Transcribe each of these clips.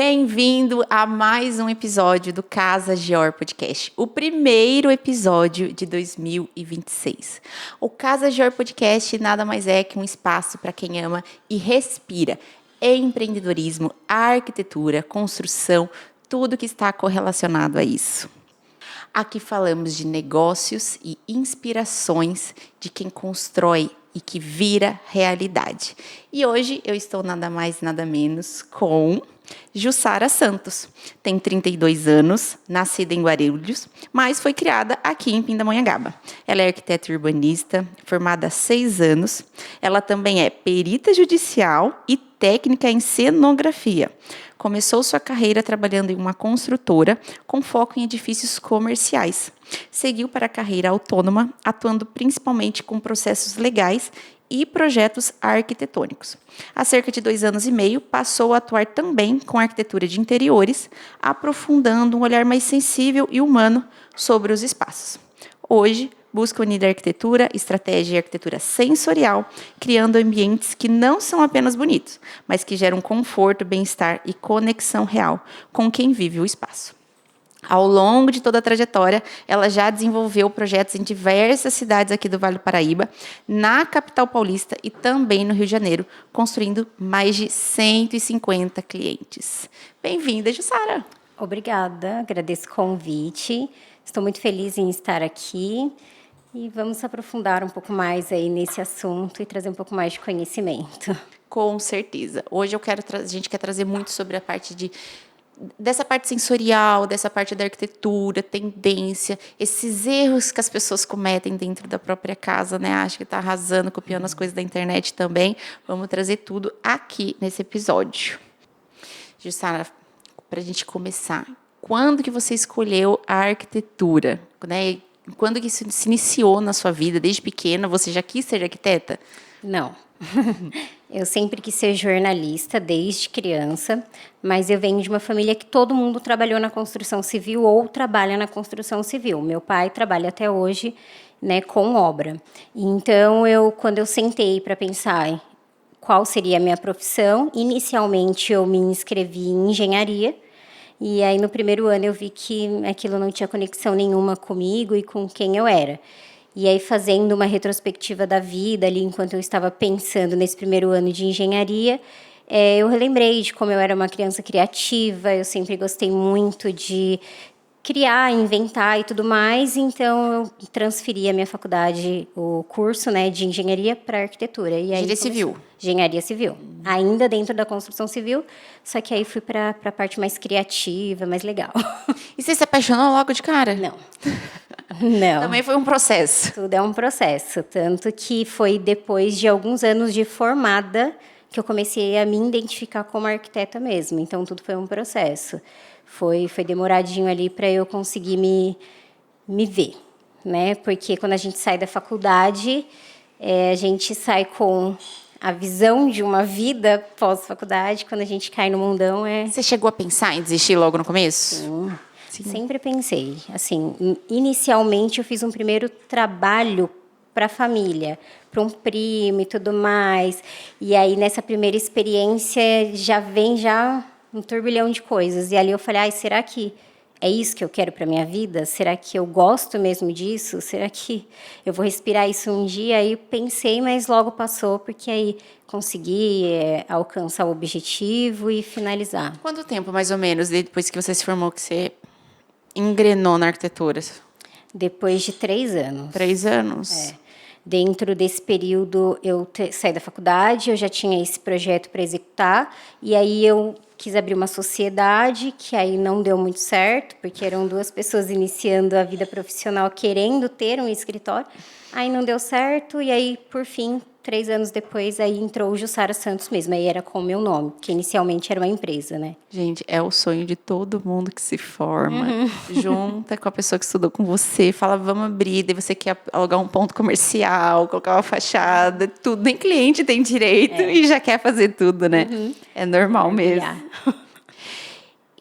Bem-vindo a mais um episódio do Casa Geor Podcast, o primeiro episódio de 2026. O Casa Geor Podcast nada mais é que um espaço para quem ama e respira empreendedorismo, arquitetura, construção, tudo que está correlacionado a isso. Aqui falamos de negócios e inspirações de quem constrói e que vira realidade. E hoje eu estou nada mais, nada menos com Jussara Santos. Tem 32 anos, nascida em Guarulhos, mas foi criada aqui em Pindamonhangaba. Ela é arquiteta e urbanista, formada há 6 anos. Ela também é perita judicial e técnica em cenografia. Começou sua carreira trabalhando em uma construtora com foco em edifícios comerciais. Seguiu para a carreira autônoma, atuando principalmente com processos legais e projetos arquitetônicos. Há cerca de 2 anos e meio, passou a atuar também com arquitetura de interiores, aprofundando um olhar mais sensível e humano sobre os espaços. Hoje, busca unir a arquitetura, estratégia e arquitetura sensorial, criando ambientes que não são apenas bonitos, mas que geram conforto, bem-estar e conexão real com quem vive o espaço. Ao longo de toda a trajetória, ela já desenvolveu projetos em diversas cidades aqui do Vale do Paraíba, na capital paulista e também no Rio de Janeiro, construindo mais de 150 clientes. Bem-vinda, Jussara! Obrigada, agradeço o convite. Estou muito feliz em estar aqui e vamos aprofundar um pouco mais aí nesse assunto e trazer um pouco mais de conhecimento. Com certeza. Hoje a gente quer trazer muito sobre a parte dessa parte sensorial, dessa parte da arquitetura, tendência, esses erros que as pessoas cometem dentro da própria casa, né? Acho que está arrasando, copiando as coisas da internet também. Vamos trazer tudo aqui nesse episódio. Jussara, para a gente começar, quando que você escolheu a arquitetura? Né? Quando que isso se iniciou na sua vida? Desde pequena, você já quis ser arquiteta? Não. Eu sempre quis ser jornalista desde criança, mas eu venho de uma família que todo mundo trabalhou na construção civil ou trabalha na construção civil. Meu pai trabalha até hoje, né, com obra. Então, quando eu sentei para pensar qual seria a minha profissão, inicialmente eu me inscrevi em engenharia. E aí, no primeiro ano, eu vi que aquilo não tinha conexão nenhuma comigo e com quem eu era. E aí, fazendo uma retrospectiva da vida ali, enquanto eu estava pensando nesse primeiro ano de engenharia, eu relembrei de como eu era uma criança criativa, eu sempre gostei muito de criar, inventar e tudo mais, então eu transferi a minha faculdade, o curso, né, de engenharia para arquitetura. E aí Engenharia civil. Engenharia civil. Ainda dentro da construção civil, só que aí fui para a parte mais criativa, mais legal. E você se apaixonou logo de cara? Não. Não. Também foi um processo. Tudo é um processo, tanto que foi depois de alguns anos de formada que eu comecei a me identificar como arquiteta mesmo. Então, tudo foi um processo. Foi demoradinho ali para eu conseguir me ver, né? Porque quando a gente sai da faculdade, a gente sai com a visão de uma vida pós-faculdade. Quando a gente cai no mundão, Você chegou a pensar em desistir logo no começo? Sim. Sim. Sempre pensei. Assim, inicialmente eu fiz um primeiro trabalho para a família, para um primo e tudo mais. E aí, nessa primeira experiência, já vem um turbilhão de coisas. E ali eu falei, será que é isso que eu quero para minha vida? Será que eu gosto mesmo disso? Será que eu vou respirar isso um dia? Aí pensei, mas logo passou, porque aí consegui alcançar o objetivo e finalizar. Quanto tempo, mais ou menos, depois que você se formou, que você engrenou na arquitetura? Depois de 3 anos. 3 anos? Dentro desse período, eu saí da faculdade, eu já tinha esse projeto para executar, e aí eu quis abrir uma sociedade, que aí não deu muito certo, porque eram 2 pessoas iniciando a vida profissional, querendo ter um escritório, aí não deu certo, e aí, por fim, 3 anos depois, aí entrou o Jussara Santos mesmo, aí era com o meu nome, que inicialmente era uma empresa, né? Gente, é o sonho de todo mundo que se forma. Junta com a pessoa que estudou com você, fala, vamos abrir, daí você quer alugar um ponto comercial, colocar uma fachada, tudo. Nem cliente tem direito e já quer fazer tudo, né? É normal mesmo.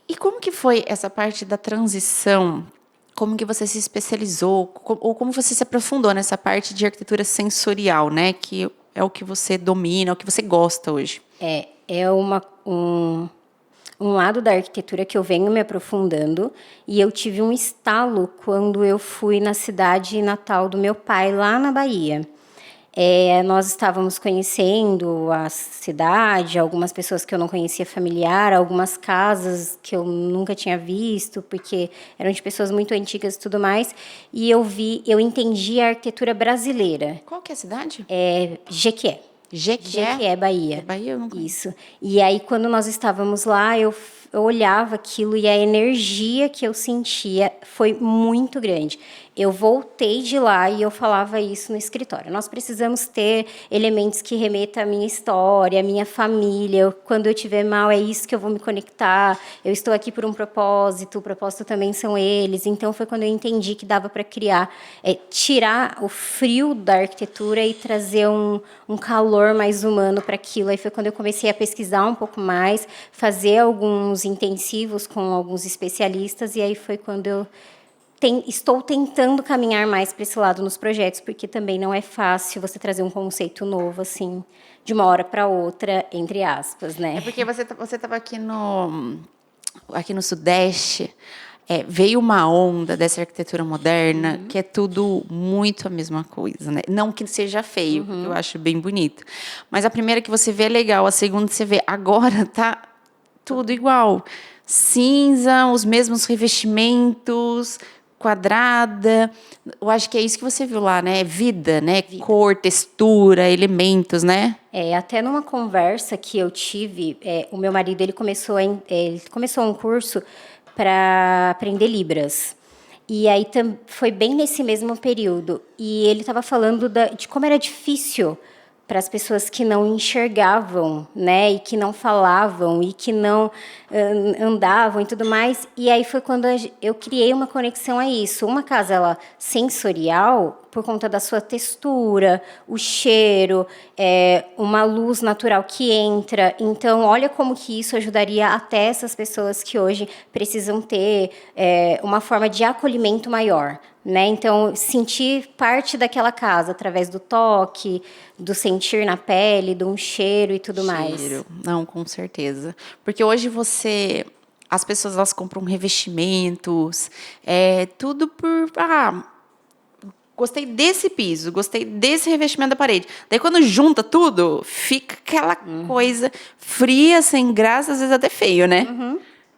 E como que foi essa parte da transição? Como que você se especializou? Ou como você se aprofundou nessa parte de arquitetura sensorial, né? Que é o que você domina, é o que você gosta hoje. É um lado da arquitetura que eu venho me aprofundando, e eu tive um estalo quando eu fui na cidade natal do meu pai, lá na Bahia. Nós estávamos conhecendo a cidade, algumas pessoas que eu não conhecia familiar, algumas casas que eu nunca tinha visto, porque eram de pessoas muito antigas e tudo mais, e eu entendi a arquitetura brasileira. Qual que é a cidade? Jequié. Jequié? Jequié, Bahia. É Bahia, eu não conheço. Isso. E aí, quando nós estávamos lá, eu olhava aquilo e a energia que eu sentia foi muito grande. Eu voltei de lá e eu falava isso no escritório. Nós precisamos ter elementos que remetam à minha história, à minha família. Quando eu estiver mal, é isso que eu vou me conectar. Eu estou aqui por um propósito, o propósito também são eles. Então, foi quando eu entendi que dava para criar, tirar o frio da arquitetura e trazer um calor mais humano para aquilo. Aí foi quando eu comecei a pesquisar um pouco mais, fazer alguns intensivos com alguns especialistas, e aí foi quando eu estou tentando caminhar mais para esse lado nos projetos, porque também não é fácil você trazer um conceito novo, assim, de uma hora para outra, entre aspas, né? É porque você estava aqui no Sudeste, veio uma onda dessa arquitetura moderna, que é tudo muito a mesma coisa, né? Não que seja feio, porque eu acho bem bonito. Mas a primeira que você vê é legal, a segunda você vê, agora tá tudo igual. Cinza, os mesmos revestimentos, quadrada. Eu acho que é isso que você viu lá, né? Vida, né? Vida. Cor, textura, elementos, né? Até numa conversa que eu tive, o meu marido ele começou um curso para aprender Libras. E aí foi bem nesse mesmo período. E ele estava falando de como era difícil para as pessoas que não enxergavam, né, e que não falavam, e que não andavam e tudo mais. E aí foi quando eu criei uma conexão a isso. Uma casa ela sensorial, por conta da sua textura, o cheiro, uma luz natural que entra. Então, olha como que isso ajudaria até essas pessoas que hoje precisam ter uma forma de acolhimento maior. Né? Então, sentir parte daquela casa através do toque, do sentir na pele, de um cheiro e tudo mais. Não, com certeza. Porque hoje as pessoas elas compram revestimentos, tudo por... gostei desse piso, gostei desse revestimento da parede. Daí, quando junta tudo, fica aquela coisa fria, sem graça, às vezes até feio, né?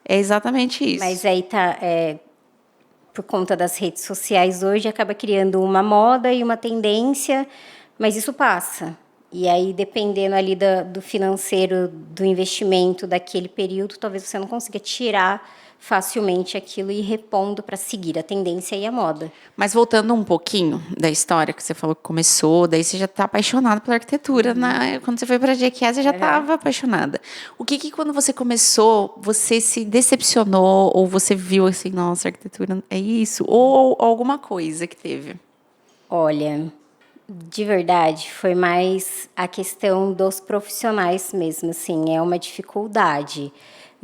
É exatamente isso. Mas aí por conta das redes sociais hoje, acaba criando uma moda e uma tendência, mas isso passa. E aí, dependendo ali do financeiro, do investimento daquele período, talvez você não consiga tirar facilmente aquilo e ir repondo para seguir a tendência e a moda. Mas voltando um pouquinho da história que você falou que começou, daí você já está apaixonada pela arquitetura. Quando você foi para a Jequié, você já estava apaixonada. O que quando você começou, você se decepcionou ou você viu assim, nossa, arquitetura é isso? Ou alguma coisa que teve? Olha, de verdade, foi mais a questão dos profissionais mesmo, assim, é uma dificuldade.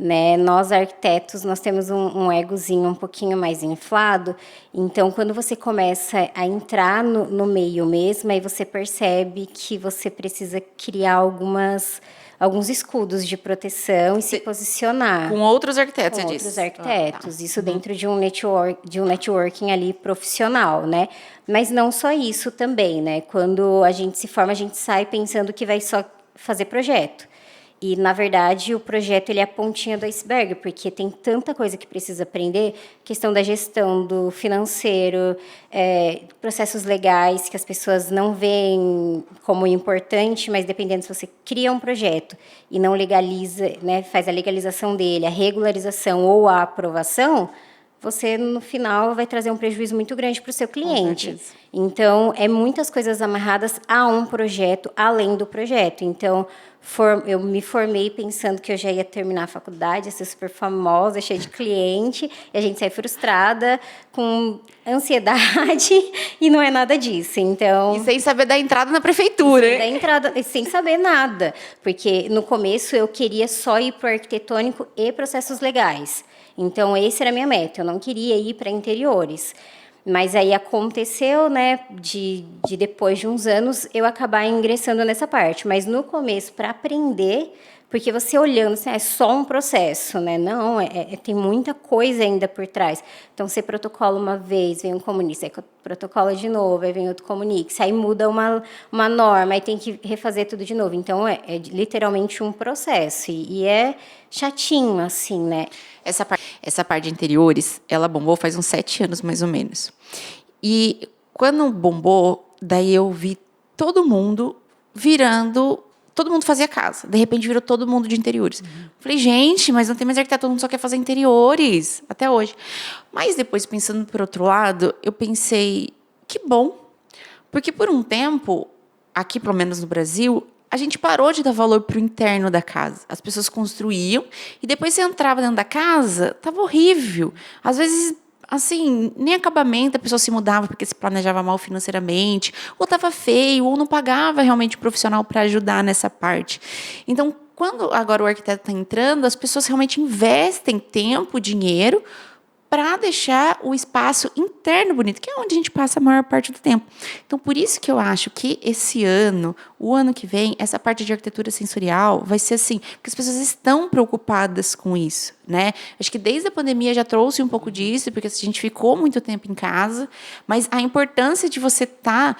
Né? Nós, arquitetos, nós temos um egozinho um pouquinho mais inflado, então, quando você começa a entrar no meio mesmo, aí você percebe que você precisa criar alguns escudos de proteção e se posicionar. Com outros arquitetos, com outros arquitetos. Isso dentro de um networking ali profissional, né? Mas não só isso também, né? Quando a gente se forma, a gente sai pensando que vai só fazer projeto. E, na verdade, o projeto ele é a pontinha do iceberg, porque tem tanta coisa que precisa aprender, questão da gestão, do financeiro, processos legais que as pessoas não veem como importante, mas dependendo se você cria um projeto e não legaliza, né, faz a legalização dele, a regularização ou a aprovação, você, no final, vai trazer um prejuízo muito grande para o seu cliente. Então, muitas coisas amarradas a um projeto, além do projeto. Então, eu me formei pensando que eu já ia terminar a faculdade, ia ser super famosa, cheia de cliente, e a gente sai frustrada, com ansiedade, e não é nada disso. Então, e sem saber da entrada na prefeitura. Sem saber nada. Porque, no começo, eu queria só ir para o arquitetônico e processos legais. Então, essa era a minha meta. Eu não queria ir para interiores. Mas aí aconteceu, né, de depois de uns anos, eu acabar ingressando nessa parte. Mas no começo, para aprender, Porque você olhando, assim, é só um processo, né? Não, tem muita coisa ainda por trás. Então, você protocola uma vez, vem um comunique, aí protocola de novo, aí vem outro comunique, aí muda uma norma, aí tem que refazer tudo de novo. Então, é literalmente um processo. E é chatinho, assim, né? Essa parte de interiores, ela bombou faz uns 7 anos, mais ou menos. E quando bombou, daí eu vi todo mundo virando... Todo mundo fazia casa. De repente, virou todo mundo de interiores. Falei, gente, mas não tem mais arquiteto, todo mundo só quer fazer interiores. Até hoje. Mas depois, pensando por outro lado, eu pensei, que bom. Porque por um tempo, aqui pelo menos no Brasil, a gente parou de dar valor para o interno da casa. As pessoas construíam e depois você entrava dentro da casa, estava horrível. Às vezes, assim, nem acabamento, a pessoa se mudava porque se planejava mal financeiramente, ou estava feio, ou não pagava realmente o profissional para ajudar nessa parte. Então, quando agora o arquiteto está entrando, as pessoas realmente investem tempo, dinheiro, para deixar o espaço interno bonito, que é onde a gente passa a maior parte do tempo. Então, por isso que eu acho que esse ano, o ano que vem, essa parte de arquitetura sensorial vai ser assim, porque as pessoas estão preocupadas com isso, né? Acho que desde a pandemia já trouxe um pouco disso, porque a gente ficou muito tempo em casa, mas a importância de você estar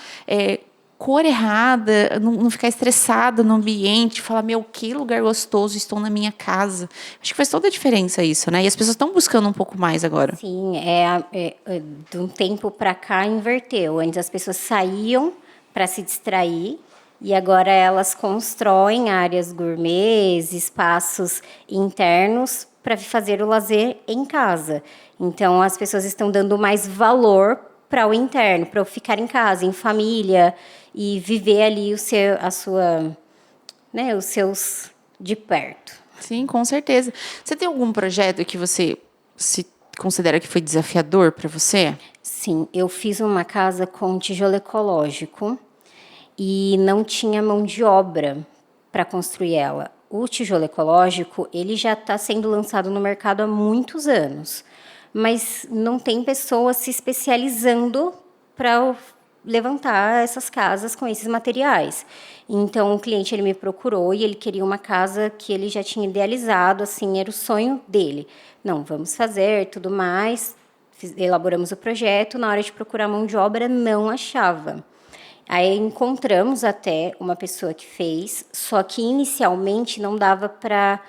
cor errada, não ficar estressada no ambiente, falar, meu, que lugar gostoso, estou na minha casa. Acho que faz toda a diferença isso, né? E as pessoas estão buscando um pouco mais agora. Sim, de um tempo para cá inverteu. Antes as pessoas saíam para se distrair e agora elas constroem áreas gourmets, espaços internos para fazer o lazer em casa. Então as pessoas estão dando mais valor para o interno, para ficar em casa, em família e viver ali os seus de perto. Sim, com certeza. Você tem algum projeto que você se considera que foi desafiador para você? Sim, eu fiz uma casa com tijolo ecológico e não tinha mão de obra para construir ela. O tijolo ecológico, ele já está sendo lançado no mercado há muitos anos, mas não tem pessoas se especializando para levantar essas casas com esses materiais. Então, o cliente ele me procurou e ele queria uma casa que ele já tinha idealizado, assim, era o sonho dele. Não, vamos fazer, tudo mais. Elaboramos o projeto, na hora de procurar mão de obra, não achava. Aí encontramos até uma pessoa que fez, só que inicialmente não dava para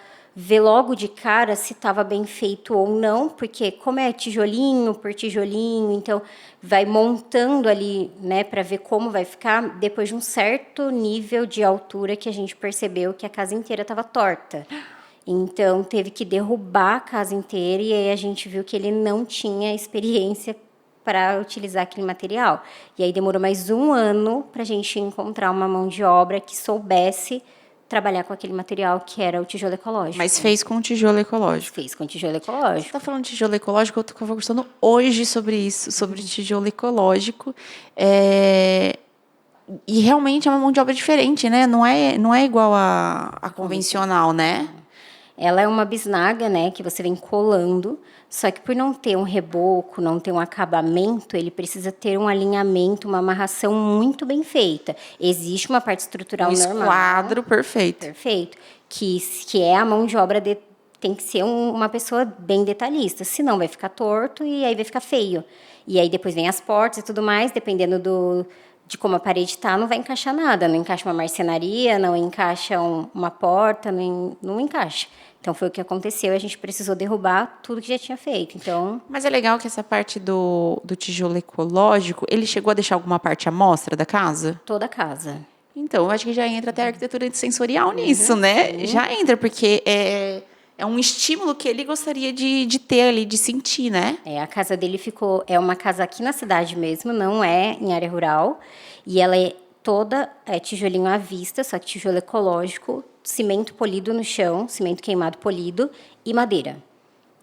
ver logo de cara se estava bem feito ou não, porque como é tijolinho por tijolinho, então vai montando ali, né, para ver como vai ficar, depois de um certo nível de altura que a gente percebeu que a casa inteira estava torta. Então teve que derrubar a casa inteira e aí a gente viu que ele não tinha experiência para utilizar aquele material. E aí demorou mais 1 ano para a gente encontrar uma mão de obra que soubesse trabalhar com aquele material que era o tijolo ecológico. Mas fez com tijolo ecológico. Fez com tijolo ecológico. Você está falando de tijolo ecológico, eu estou conversando hoje sobre isso, sobre tijolo ecológico. E realmente é uma mão de obra diferente, né? Não é igual a convencional, né? Ela é uma bisnaga, né, que você vem colando, só que por não ter um reboco, não ter um acabamento, ele precisa ter um alinhamento, uma amarração muito bem feita. Existe uma parte estrutural normal. Um esquadro perfeito. Perfeito. Que é a mão de obra, tem que ser uma pessoa bem detalhista, senão vai ficar torto e aí vai ficar feio. E aí depois vem as portas e tudo mais, dependendo de como a parede está, não vai encaixar nada. Não encaixa uma marcenaria, não encaixa uma porta, não encaixa. Então, foi o que aconteceu. A gente precisou derrubar tudo que já tinha feito. Então, mas é legal que essa parte do tijolo ecológico, ele chegou a deixar alguma parte à mostra da casa? toda a casa. Então, eu acho que já entra até a arquitetura sensorial nisso, né? sim. Já entra, porque é um estímulo que ele gostaria de ter ali, de sentir, né? A casa dele é uma casa aqui na cidade mesmo, não é em área rural. E ela é toda tijolinho à vista, só que tijolo ecológico, cimento polido no chão, cimento queimado polido e madeira.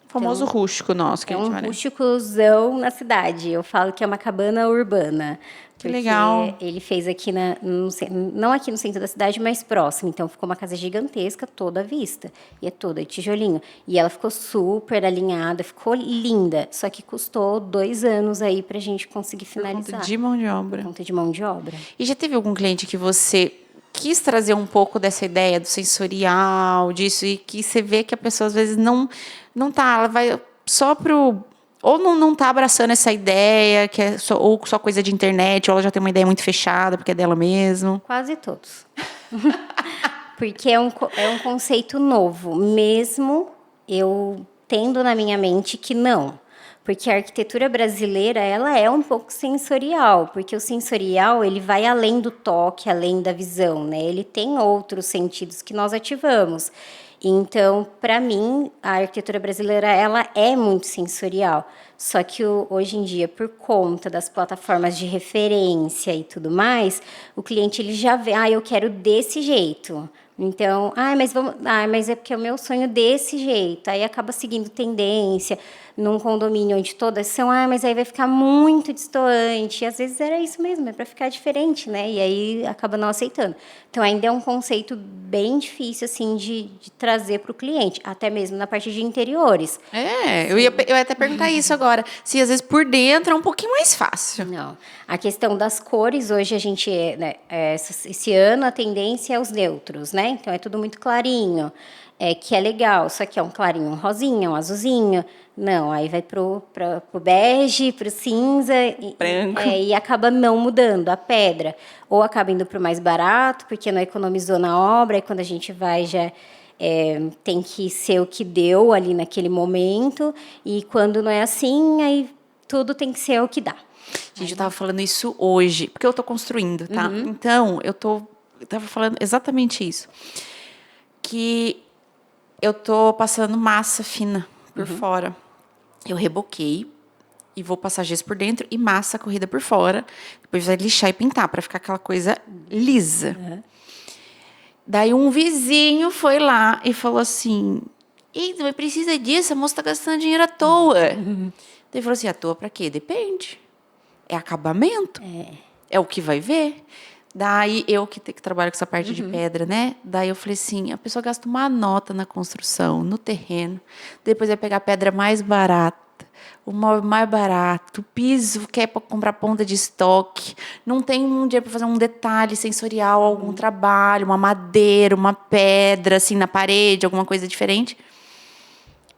O famoso rústico nosso, que a gente fala. Rústicozão na cidade. Eu falo que é uma cabana urbana. Que legal. Ele fez aqui, não aqui no centro da cidade, mas próximo. Então, ficou uma casa gigantesca, toda à vista. E é toda de tijolinho. E ela ficou super alinhada, ficou linda. Só que custou 2 anos aí pra gente conseguir finalizar. Por conta de mão de obra. Por conta de mão de obra. E já teve algum cliente que você quis trazer um pouco dessa ideia do sensorial, disso, e que você vê que a pessoa às vezes não tá, ela vai só pro... Ou não tá abraçando essa ideia, que é só, ou só coisa de internet, ou ela já tem uma ideia muito fechada, porque é dela mesmo. Quase todos. Porque é um conceito novo, mesmo eu tendo na minha mente que não. Porque a arquitetura brasileira, ela é um pouco sensorial, porque o sensorial, ele vai além do toque, além da visão, né? Ele tem outros sentidos que nós ativamos. Então, para mim, a arquitetura brasileira, ela é muito sensorial. Só que hoje em dia, por conta das plataformas de referência e tudo mais, o cliente ele já vê, eu quero desse jeito. Então, mas é porque é o meu sonho desse jeito. Aí acaba seguindo tendência num condomínio onde todas são, mas aí vai ficar muito distante. E às vezes era isso mesmo, é para ficar diferente, né? E aí acaba não aceitando. Então, ainda é um conceito bem difícil, assim, de trazer para o cliente, até mesmo na parte de interiores. Eu ia até perguntar isso agora, se às vezes por dentro é um pouquinho mais fácil. Não. A questão das cores, hoje a gente, esse ano a tendência é os neutros, né? Então é tudo muito clarinho, que é legal, só que é um clarinho, um rosinha, um azulzinho. Não, aí vai pro bege, pro cinza, Branco. e acaba não mudando a pedra. Ou acaba indo pro mais barato, porque não economizou na obra, e quando a gente vai já... tem que ser o que deu ali naquele momento, e quando não é assim, aí tudo tem que ser o que dá. Gente, eu tava falando isso hoje, porque eu tô construindo, tá? Então, eu tava falando exatamente isso. Que eu tô passando massa fina por fora. Eu reboquei e vou passar gesso por dentro e massa corrida por fora. Depois vai lixar e pintar para ficar aquela coisa lisa. Daí um vizinho foi lá e falou assim: "Eita, mas precisa disso, a moça tá gastando dinheiro à toa." Daí ele falou assim: "À toa pra quê? Depende. É acabamento. É o que vai ver." Daí, eu que trabalho com essa parte de pedra, né? Daí eu falei assim, a pessoa gasta uma nota na construção, no terreno. Depois vai pegar a pedra mais barata, o móvel mais barato, o piso que é para comprar ponta de estoque. Não tem um dia para fazer um detalhe sensorial, algum trabalho, uma madeira, uma pedra, assim, na parede, alguma coisa diferente.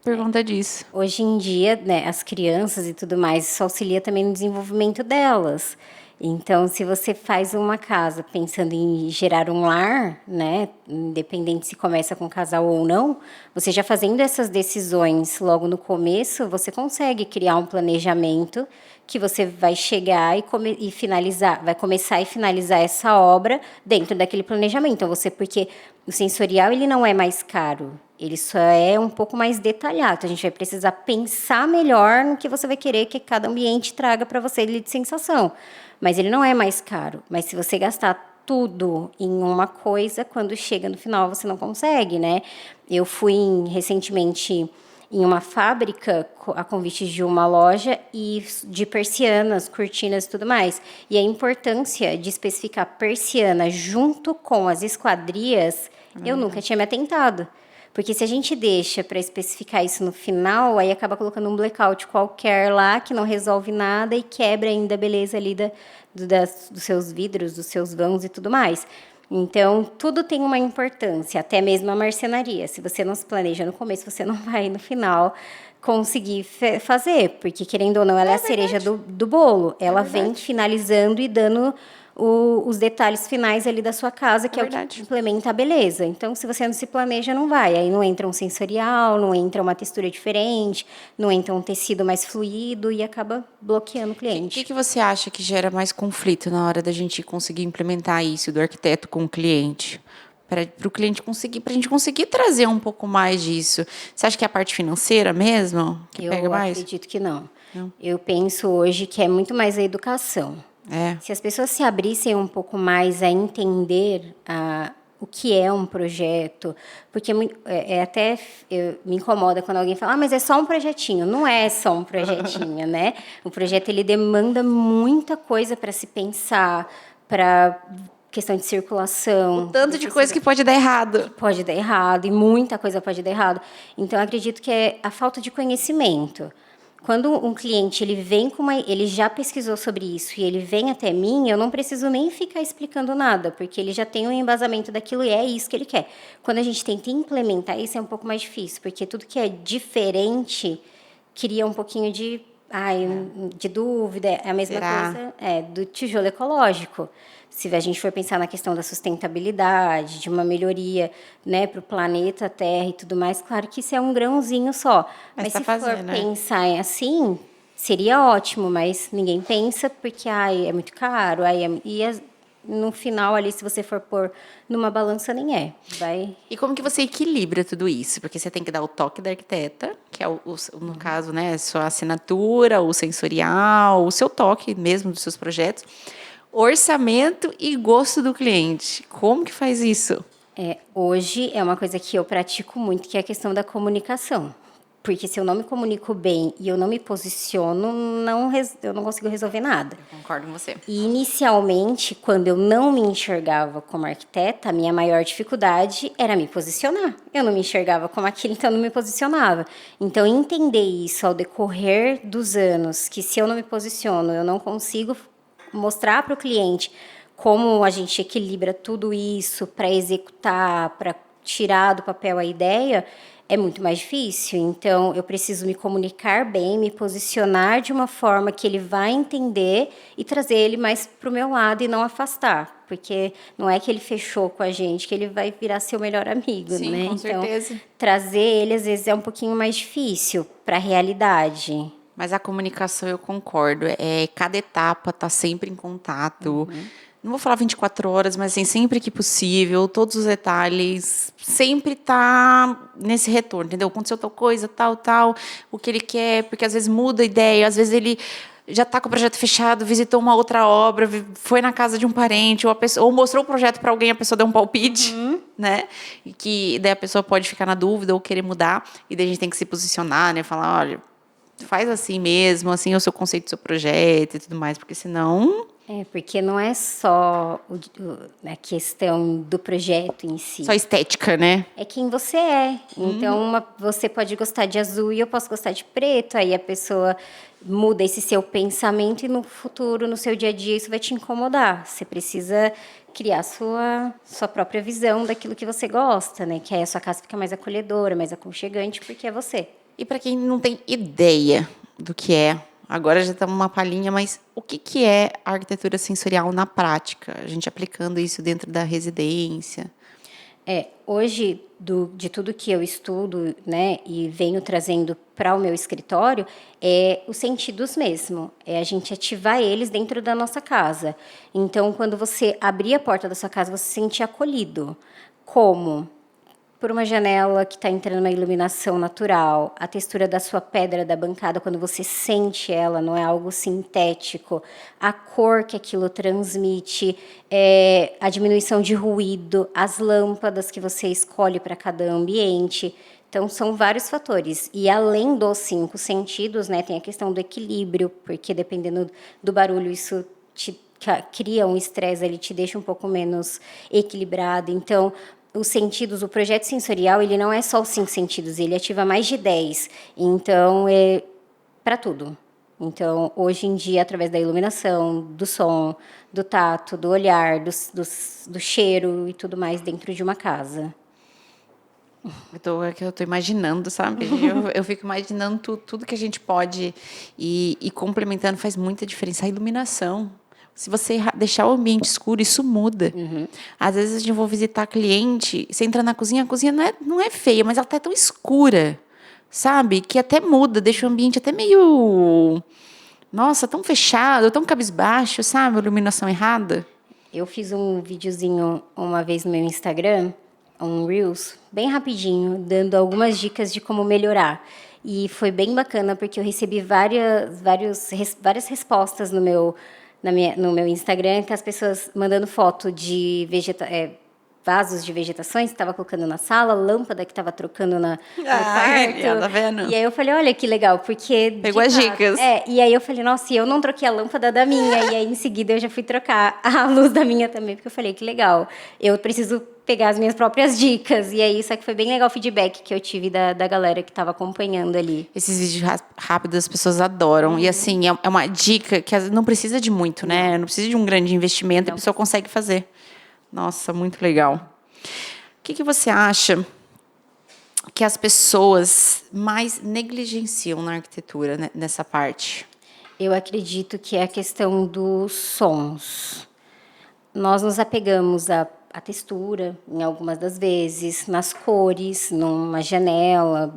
Por conta disso. Hoje em dia, né, as crianças e tudo mais, isso auxilia também no desenvolvimento delas. Então, se você faz uma casa pensando em gerar um lar, né, independente se começa com casal ou não, você já fazendo essas decisões logo no começo, você consegue criar um planejamento que você vai chegar e finalizar, vai começar e finalizar essa obra dentro daquele planejamento. Então, porque o sensorial ele não é mais caro, ele só é um pouco mais detalhado. Então, a gente vai precisar pensar melhor no que você vai querer que cada ambiente traga para você de sensação. Mas ele não é mais caro. Mas se você gastar tudo em uma coisa, quando chega no final você não consegue, né? Eu fui recentemente em uma fábrica a convite de uma loja e de persianas, cortinas e tudo mais. E a importância de especificar persiana junto com as esquadrias, eu nunca tinha me atentado. Porque se a gente deixa para especificar isso no final, aí acaba colocando um blackout qualquer lá, que não resolve nada e quebra ainda a beleza ali dos seus vidros, dos seus vãos e tudo mais. Então, tudo tem uma importância, até mesmo a marcenaria. Se você não se planeja no começo, você não vai no final conseguir fazer, porque querendo ou não, ela é a cereja do bolo. Ela vem finalizando e dando os detalhes finais ali da sua casa, que é o que implementa a beleza. Então, se você não se planeja, não vai. Aí não entra um sensorial, não entra uma textura diferente, não entra um tecido mais fluido e acaba bloqueando o cliente. O que você acha que gera mais conflito na hora da gente conseguir implementar isso, do arquiteto com o cliente? Para o cliente conseguir, para a gente conseguir trazer um pouco mais disso. Você acha que é a parte financeira mesmo que pega mais? Eu acredito que não. Eu penso hoje que é muito mais a educação. Se as pessoas se abrissem um pouco mais a entender o que é um projeto, porque até me incomoda quando alguém fala, mas é só um projetinho. Não é só um projetinho, né? O projeto ele demanda muita coisa para se pensar, para questão de circulação. O tanto de coisa que pode dar errado. Pode dar errado, e muita coisa pode dar errado. Então, eu acredito que é a falta de conhecimento. Quando um cliente ele vem ele já pesquisou sobre isso e ele vem até mim, eu não preciso nem ficar explicando nada, porque ele já tem um embasamento daquilo e é isso que ele quer. Quando a gente tenta implementar isso é um pouco mais difícil, porque tudo que é diferente cria um pouquinho de dúvida. É a mesma coisa do tijolo ecológico. Se a gente for pensar na questão da sustentabilidade, de uma melhoria, né, para o planeta Terra e tudo mais, claro que isso é um grãozinho só. Mas se for pensar assim, seria ótimo, mas ninguém pensa porque é muito caro, no final ali, se você for pôr numa balança, nem é. E como que você equilibra tudo isso? Porque você tem que dar o toque da arquiteta, que é, no caso, né, sua assinatura, o sensorial, o seu toque mesmo dos seus projetos, orçamento e gosto do cliente. Como que faz isso? Hoje é uma coisa que eu pratico muito, que é a questão da comunicação. Porque se eu não me comunico bem e eu não me posiciono, eu não consigo resolver nada. Eu concordo com você. E inicialmente, quando eu não me enxergava como arquiteta, a minha maior dificuldade era me posicionar. Eu não me enxergava como aquilo, então eu não me posicionava. Então, entender isso ao decorrer dos anos, que se eu não me posiciono, eu não consigo mostrar para o cliente como a gente equilibra tudo isso para executar, para tirar do papel a ideia, é muito mais difícil. Então, eu preciso me comunicar bem, me posicionar de uma forma que ele vai entender e trazer ele mais para o meu lado e não afastar. Porque não é que ele fechou com a gente, que ele vai virar seu melhor amigo, Sim, né? com certeza. Então, trazer ele, às vezes, é um pouquinho mais difícil para a realidade. Mas a comunicação, eu concordo. Cada etapa tá sempre em contato. Não vou falar 24 horas, mas assim, sempre que possível, todos os detalhes, sempre tá nesse retorno, entendeu? Aconteceu tal coisa, tal, o que ele quer, porque às vezes muda a ideia, às vezes ele já está com o projeto fechado, visitou uma outra obra, foi na casa de um parente, ou mostrou o projeto para alguém, a pessoa deu um palpite, né? E que daí a pessoa pode ficar na dúvida ou querer mudar, e daí a gente tem que se posicionar, né? Falar, olha, faz assim mesmo, assim é o seu conceito do seu projeto e tudo mais, porque senão... Porque não é só a questão do projeto em si. Só estética, né? É quem você é. Então, você pode gostar de azul e eu posso gostar de preto. Aí a pessoa muda esse seu pensamento e no futuro, no seu dia a dia, isso vai te incomodar. Você precisa criar sua própria visão daquilo que você gosta, né? Que aí a sua casa fica mais acolhedora, mais aconchegante, porque é você. E para quem não tem ideia do que é, agora já estamos uma palhinha, mas o que é a arquitetura sensorial na prática? A gente aplicando isso dentro da residência. Hoje, de tudo que eu estudo, né, e venho trazendo para o meu escritório, é os sentidos mesmo. É a gente ativar eles dentro da nossa casa. Então, quando você abrir a porta da sua casa, você se sente acolhido. Como? Por uma janela que está entrando uma iluminação natural, a textura da sua pedra da bancada, quando você sente ela, não é algo sintético, a cor que aquilo transmite, a diminuição de ruído, as lâmpadas que você escolhe para cada ambiente. Então, são vários fatores. E além dos 5 sentidos, né, tem a questão do equilíbrio, porque dependendo do barulho, isso te cria um estresse, ele te deixa um pouco menos equilibrado. Então, os sentidos, o projeto sensorial, ele não é só os 5 sentidos, ele ativa mais de 10. Então, é para tudo. Então, hoje em dia, através da iluminação, do som, do tato, do olhar, do cheiro e tudo mais dentro de uma casa. Eu tô imaginando, sabe? Eu fico imaginando tudo que a gente pode e complementando faz muita diferença. A iluminação. Se você deixar o ambiente escuro, isso muda. Às vezes a gente vai visitar cliente, você entra na cozinha, a cozinha não é feia, mas ela está tão escura, sabe? Que até muda, deixa o ambiente até meio... Nossa, tão fechado, tão cabisbaixo, sabe? A iluminação errada. Eu fiz um videozinho uma vez no meu Instagram, um Reels, bem rapidinho, dando algumas dicas de como melhorar. E foi bem bacana, porque eu recebi várias respostas no meu Instagram, que as pessoas mandando foto de vasos de vegetações que estava colocando na sala, lâmpada que estava trocando no quarto. Tá vendo? E aí eu falei, olha que legal, porque... Pegou as dicas. E aí eu falei, nossa, e eu não troquei a lâmpada da minha. E aí em seguida eu já fui trocar a luz da minha também, porque eu falei, que legal. Eu preciso pegar as minhas próprias dicas. E aí, só que foi bem legal o feedback que eu tive da galera que estava acompanhando ali. Esses vídeos rápidos as pessoas adoram. E assim, é uma dica que não precisa de muito, né? Não precisa de um grande investimento, a pessoa consegue fazer. Nossa, muito legal. O que você acha que as pessoas mais negligenciam na arquitetura, né, nessa parte? Eu acredito que é a questão dos sons. Nós nos apegamos à textura, em algumas das vezes, nas cores, numa janela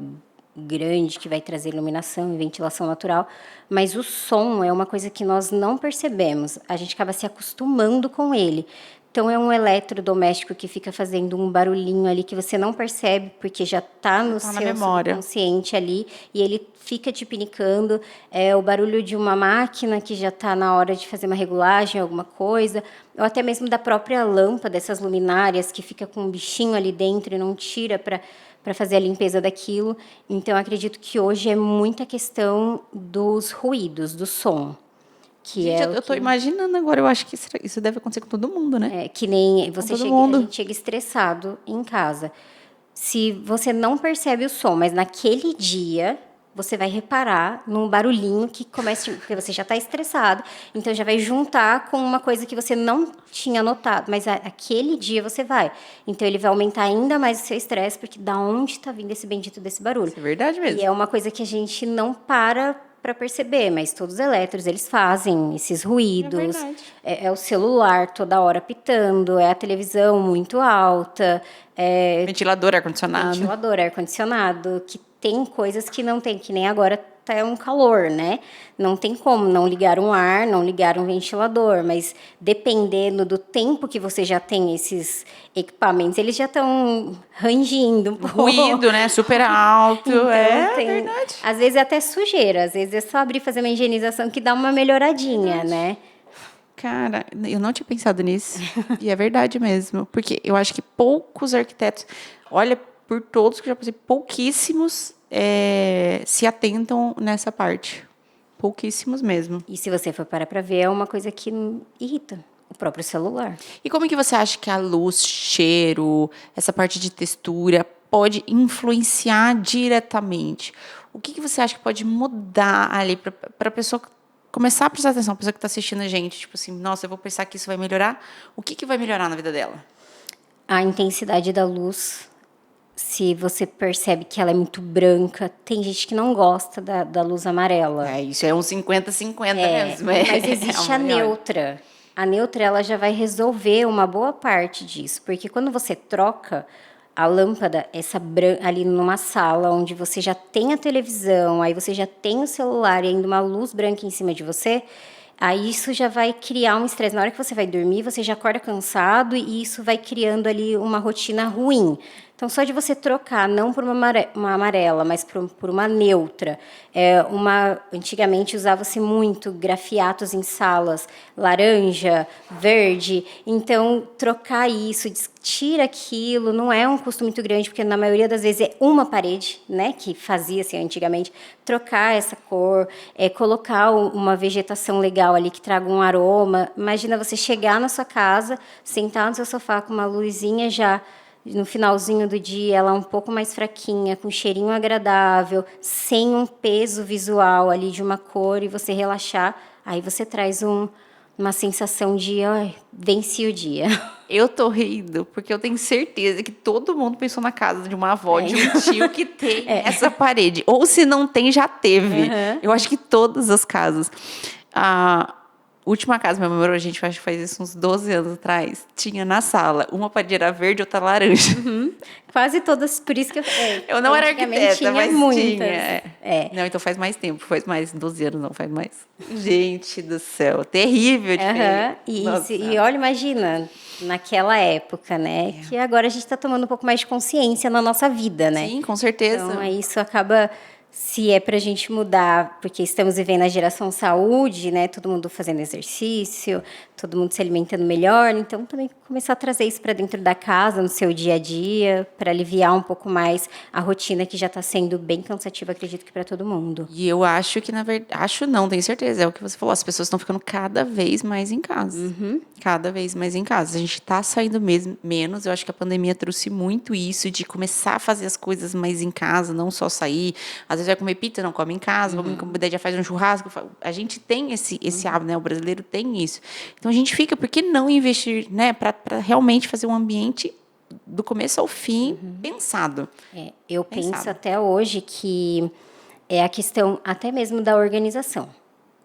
grande que vai trazer iluminação e ventilação natural, mas o som é uma coisa que nós não percebemos. A gente acaba se acostumando com ele. Então, é um eletrodoméstico que fica fazendo um barulhinho ali que você não percebe, porque já está no seu subconsciente ali, e ele fica te pinicando. É o barulho de uma máquina que já está na hora de fazer uma regulagem, alguma coisa, ou até mesmo da própria lâmpada, dessas luminárias, que fica com um bichinho ali dentro e não tira para fazer a limpeza daquilo. Então, eu acredito que hoje é muita questão dos ruídos, do som. Gente, eu tô imaginando agora, eu acho que isso deve acontecer com todo mundo, né? É, que nem você chega, a gente chega estressado em casa. Se você não percebe o som, mas naquele dia você vai reparar num barulhinho que começa, porque você já está estressado, então já vai juntar com uma coisa que você não tinha notado, mas aquele dia você vai. Então ele vai aumentar ainda mais o seu estresse, porque da onde está vindo esse bendito desse barulho? Isso é verdade mesmo. E é uma coisa que a gente não para perceber, mas todos os elétrons, eles fazem esses ruídos. É o celular toda hora pitando, é a televisão muito alta. Ventilador, ar-condicionado, que tem coisas que não tem, que nem agora tá um calor, né? Não tem como não ligar um ar, não ligar um ventilador, mas dependendo do tempo que você já tem esses equipamentos, eles já estão rangindo um pouco. Ruído, né? Super alto, então, verdade. Às vezes é até sujeira, às vezes é só abrir e fazer uma higienização que dá uma melhoradinha, né? Cara, eu não tinha pensado nisso. E é verdade mesmo. Porque eu acho que poucos arquitetos, olha, por todos que eu já passei, pouquíssimos se atentam nessa parte. Pouquíssimos mesmo. E se você for parar para ver, é uma coisa que irrita o próprio celular. E como que você acha que a luz, cheiro, essa parte de textura pode influenciar diretamente? O que você acha que pode mudar ali para a pessoa começar a prestar atenção, a pessoa que está assistindo a gente, tipo assim, nossa, eu vou pensar que isso vai melhorar. O que vai melhorar na vida dela? A intensidade da luz. Se você percebe que ela é muito branca, tem gente que não gosta da luz amarela. Isso é um 50-50 mesmo. Mas existe a neutra. A neutra, ela já vai resolver uma boa parte disso, porque quando você troca a lâmpada, ali numa sala onde você já tem a televisão, aí você já tem o celular e ainda uma luz branca em cima de você, aí isso já vai criar um estresse. Na hora que você vai dormir, você já acorda cansado e isso vai criando ali uma rotina ruim. Então, só de você trocar, não por uma amarela, mas por uma neutra. Antigamente usava-se muito grafiatos em salas, laranja, verde. Então, trocar isso, tira aquilo, não é um custo muito grande, porque na maioria das vezes é uma parede, né, que fazia-se antigamente. Trocar essa cor, colocar uma vegetação legal ali que traga um aroma. Imagina você chegar na sua casa, sentar no seu sofá com uma luzinha já no finalzinho do dia, ela um pouco mais fraquinha, com um cheirinho agradável, sem um peso visual ali de uma cor, e você relaxar, aí você traz uma sensação de, venci o dia. Eu tô rindo, porque eu tenho certeza que todo mundo pensou na casa de uma avó, de um tio que tem essa parede. Ou se não tem, já teve. Uhum. Eu acho que todas as casas. Última casa, meu amor, a gente acho que faz isso uns 12 anos atrás, tinha na sala, uma parede era verde, outra laranja. Uhum. Quase todas, por isso que eu não era arquiteta, mas muitas. Tinha. Não, então faz mais tempo, faz mais 12 anos, não, faz mais. Gente do céu, terrível de E olha, imagina, naquela época, né, que agora a gente está tomando um pouco mais de consciência na nossa vida, né? Sim, com certeza. Então, isso acaba Se é para a gente mudar, porque estamos vivendo a geração saúde, né? Todo mundo fazendo exercício, todo mundo se alimentando melhor. Então, também começar a trazer isso para dentro da casa, no seu dia a dia, para aliviar um pouco mais a rotina que já está sendo bem cansativa, acredito que para todo mundo. E eu acho que, na verdade, acho não, tenho certeza, é o que você falou, as pessoas estão ficando cada vez mais em casa. Cada vez mais em casa. A gente está saindo menos, eu acho que a pandemia trouxe muito isso, de começar a fazer as coisas mais em casa, não só sair. Às vezes vai comer pizza, não come em casa, vamos daí já faz um churrasco. A gente tem esse hábito, né? O brasileiro tem isso. Então a gente fica, por que não investir, né? Para realmente fazer um ambiente do começo ao fim pensado. Eu penso até hoje que é a questão até mesmo da organização.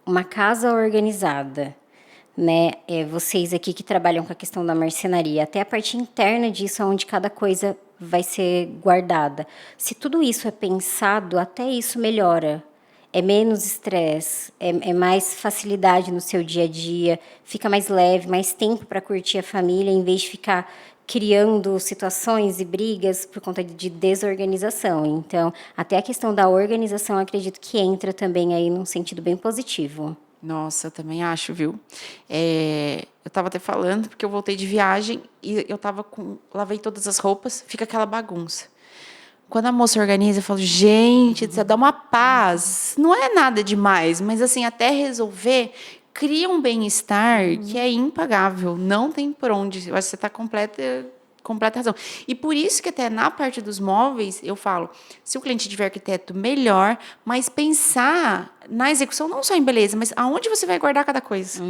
Uma casa organizada, né? Vocês aqui que trabalham com a questão da marcenaria, até a parte interna disso, onde cada coisa vai ser guardada. Se tudo isso é pensado, até isso melhora. É menos estresse, é mais facilidade no seu dia a dia, fica mais leve, mais tempo para curtir a família, em vez de ficar criando situações e brigas por conta de desorganização. Então, até a questão da organização, acredito que entra também aí num sentido bem positivo. Nossa, eu também acho, viu? Eu estava até falando, porque eu voltei de viagem e eu lavei todas as roupas, fica aquela bagunça. Quando a moça organiza, eu falo, gente, dá uma paz. Não é nada demais, mas assim, até resolver, cria um bem-estar que é impagável. Não tem por onde. Eu acho que você está completa razão. E por isso que até na parte dos móveis, eu falo, se o cliente tiver arquiteto, melhor, mas pensar na execução, não só em beleza, mas aonde você vai guardar cada coisa.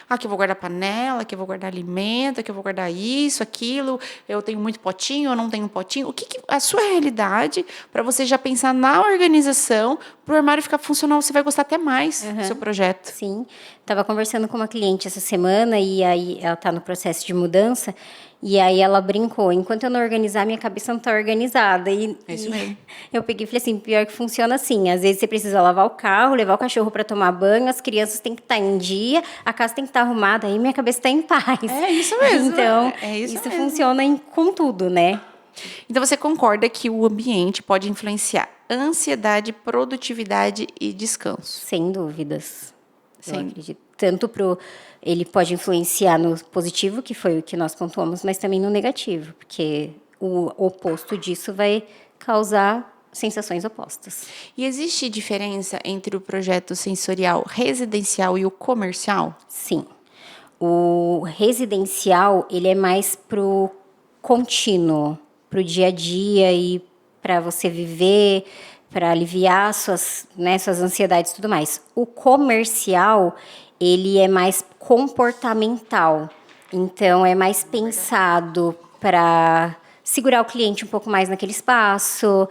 Aqui eu vou guardar panela, aqui eu vou guardar alimento, aqui eu vou guardar isso, aquilo. Eu tenho muito potinho, eu não tenho potinho. O que a sua realidade, para você já pensar na organização, para o armário ficar funcional, você vai gostar até mais do seu projeto. Sim, estava conversando com uma cliente essa semana e aí ela está no processo de mudança e aí ela brincou, enquanto eu não organizar, minha cabeça não está organizada. É isso mesmo. Eu peguei e falei assim, pior que funciona assim, às vezes você precisa lavar o carro, levar o cachorro para tomar banho, as crianças têm que estar em dia, a casa tem que estar arrumada, aí minha cabeça está em paz. É isso mesmo. Então, isso isso mesmo. funciona com tudo, né? Então, você concorda que o ambiente pode influenciar ansiedade, produtividade e descanso? Sem dúvidas. Eu Sim. acredito. Tanto ele pode influenciar no positivo, que foi o que nós pontuamos, mas também no negativo, porque o oposto disso vai causar sensações opostas. E existe diferença entre o projeto sensorial residencial e o comercial? Sim. O residencial, ele é mais pro contínuo, pro dia a dia e para você viver, para aliviar suas ansiedades e tudo mais. O comercial, ele é mais comportamental. Então, é mais pensado para segurar o cliente um pouco mais naquele espaço,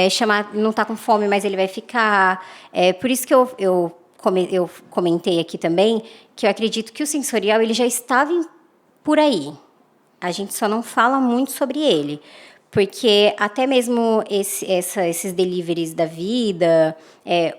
chamar, não está com fome, mas ele vai ficar. Por isso que eu comentei aqui também que eu acredito que o sensorial ele já estava por aí. A gente só não fala muito sobre ele. Porque até mesmo esses deliveries da vida,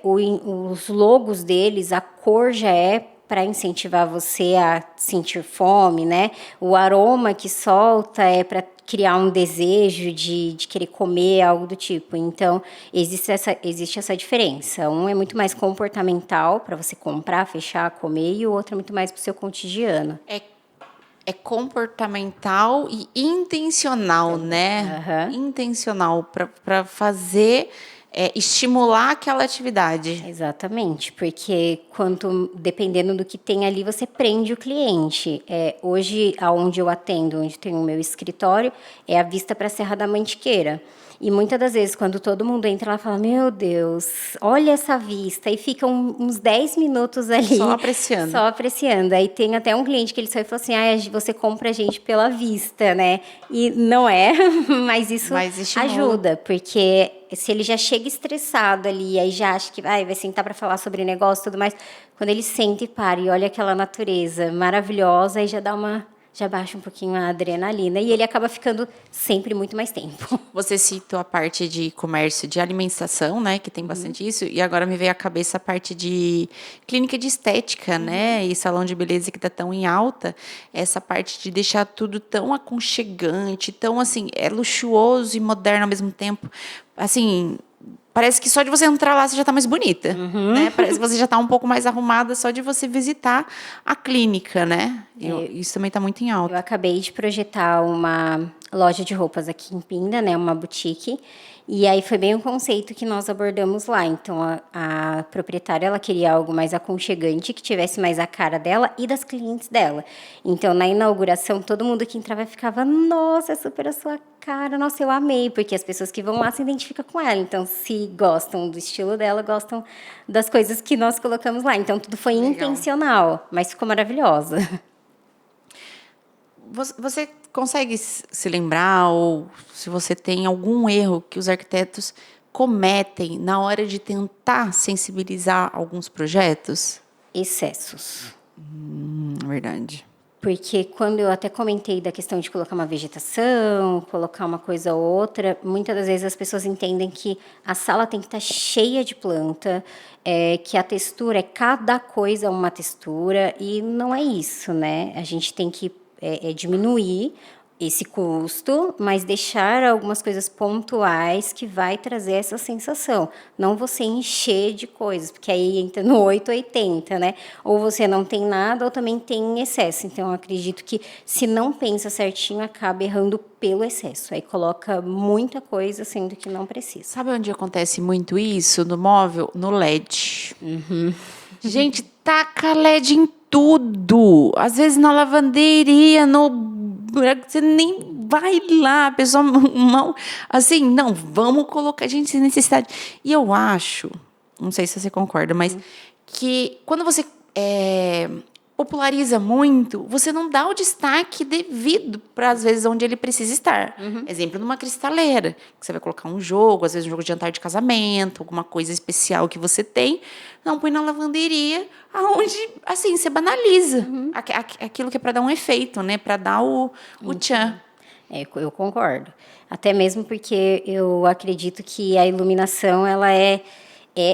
os logos deles, a cor já é para incentivar você a sentir fome, né? O aroma que solta é para criar um desejo de querer comer, algo do tipo. Então, existe essa diferença. Um é muito mais comportamental, para você comprar, fechar, comer, e o outro é muito mais para o seu cotidiano. É comportamental e intencional, né? Intencional, para fazer, estimular aquela atividade. Exatamente, porque dependendo do que tem ali, você prende o cliente. Hoje, aonde eu atendo, onde tem o meu escritório, é a vista para a Serra da Mantiqueira. E muitas das vezes, quando todo mundo entra, ela fala, meu Deus, olha essa vista. E fica uns 10 minutos ali. Só apreciando. Só apreciando. Aí tem até um cliente que ele só falou assim, você compra a gente pela vista, né? E não é, mas isso ajuda. Porque se ele já chega estressado ali, aí já acha que vai sentar para falar sobre negócio e tudo mais, quando ele senta e para e olha aquela natureza maravilhosa, aí já baixa um pouquinho a adrenalina e ele acaba ficando sempre muito mais tempo. Você citou a parte de comércio de alimentação, né, que tem bastante isso, e agora me veio à cabeça a parte de clínica de estética, né, e salão de beleza que está tão em alta, essa parte de deixar tudo tão aconchegante, tão assim, luxuoso e moderno ao mesmo tempo, assim, parece que só de você entrar lá você já está mais bonita, né? Parece que você já está um pouco mais arrumada só de você visitar a clínica, né? Isso também está muito em Eu alta. acabei de projetar uma loja de roupas aqui em Pinda, né, uma boutique, e aí foi bem um conceito que nós abordamos lá. Então, a proprietária, ela queria algo mais aconchegante, que tivesse mais a cara dela e das clientes dela. Então, na inauguração, todo mundo que entrava ficava, nossa, é super a sua cara, nossa, eu amei, porque as pessoas que vão lá se identificam com ela. Então, se gostam do estilo dela, gostam das coisas que nós colocamos lá. Então, tudo foi Legal. intencional, mas ficou maravilhosa. Você consegue se lembrar, ou se você tem algum erro que os arquitetos cometem na hora de tentar sensibilizar alguns projetos? Excessos. Verdade. Porque quando eu até comentei da questão de colocar uma vegetação, colocar uma coisa ou outra, muitas das vezes as pessoas entendem que a sala tem que estar cheia de planta, que a textura é cada coisa uma textura, e não é isso, né? A gente tem que diminuir esse custo, mas deixar algumas coisas pontuais que vai trazer essa sensação. Não você encher de coisas, porque aí entra no 880, né? Ou você não tem nada, ou também tem em excesso. Então, eu acredito que se não pensa certinho, acaba errando pelo excesso. Aí coloca muita coisa, sendo que não precisa. Sabe onde acontece muito isso no móvel? No LED. Gente, taca LED em tudo. Às vezes na lavanderia, você nem vai lá, a pessoa mal, assim, não, vamos colocar, gente, sem necessidade. E eu acho, não sei se você concorda, mas que quando você populariza muito, você não dá o destaque devido para, às vezes, onde ele precisa estar. Exemplo, numa cristaleira, que você vai colocar um jogo, às vezes um jogo de jantar de casamento, alguma coisa especial que você tem, não põe na lavanderia, aonde, assim, você banaliza aquilo que é para dar um efeito, né? Para dar o tchan. Eu concordo. Até mesmo porque eu acredito que a iluminação, ela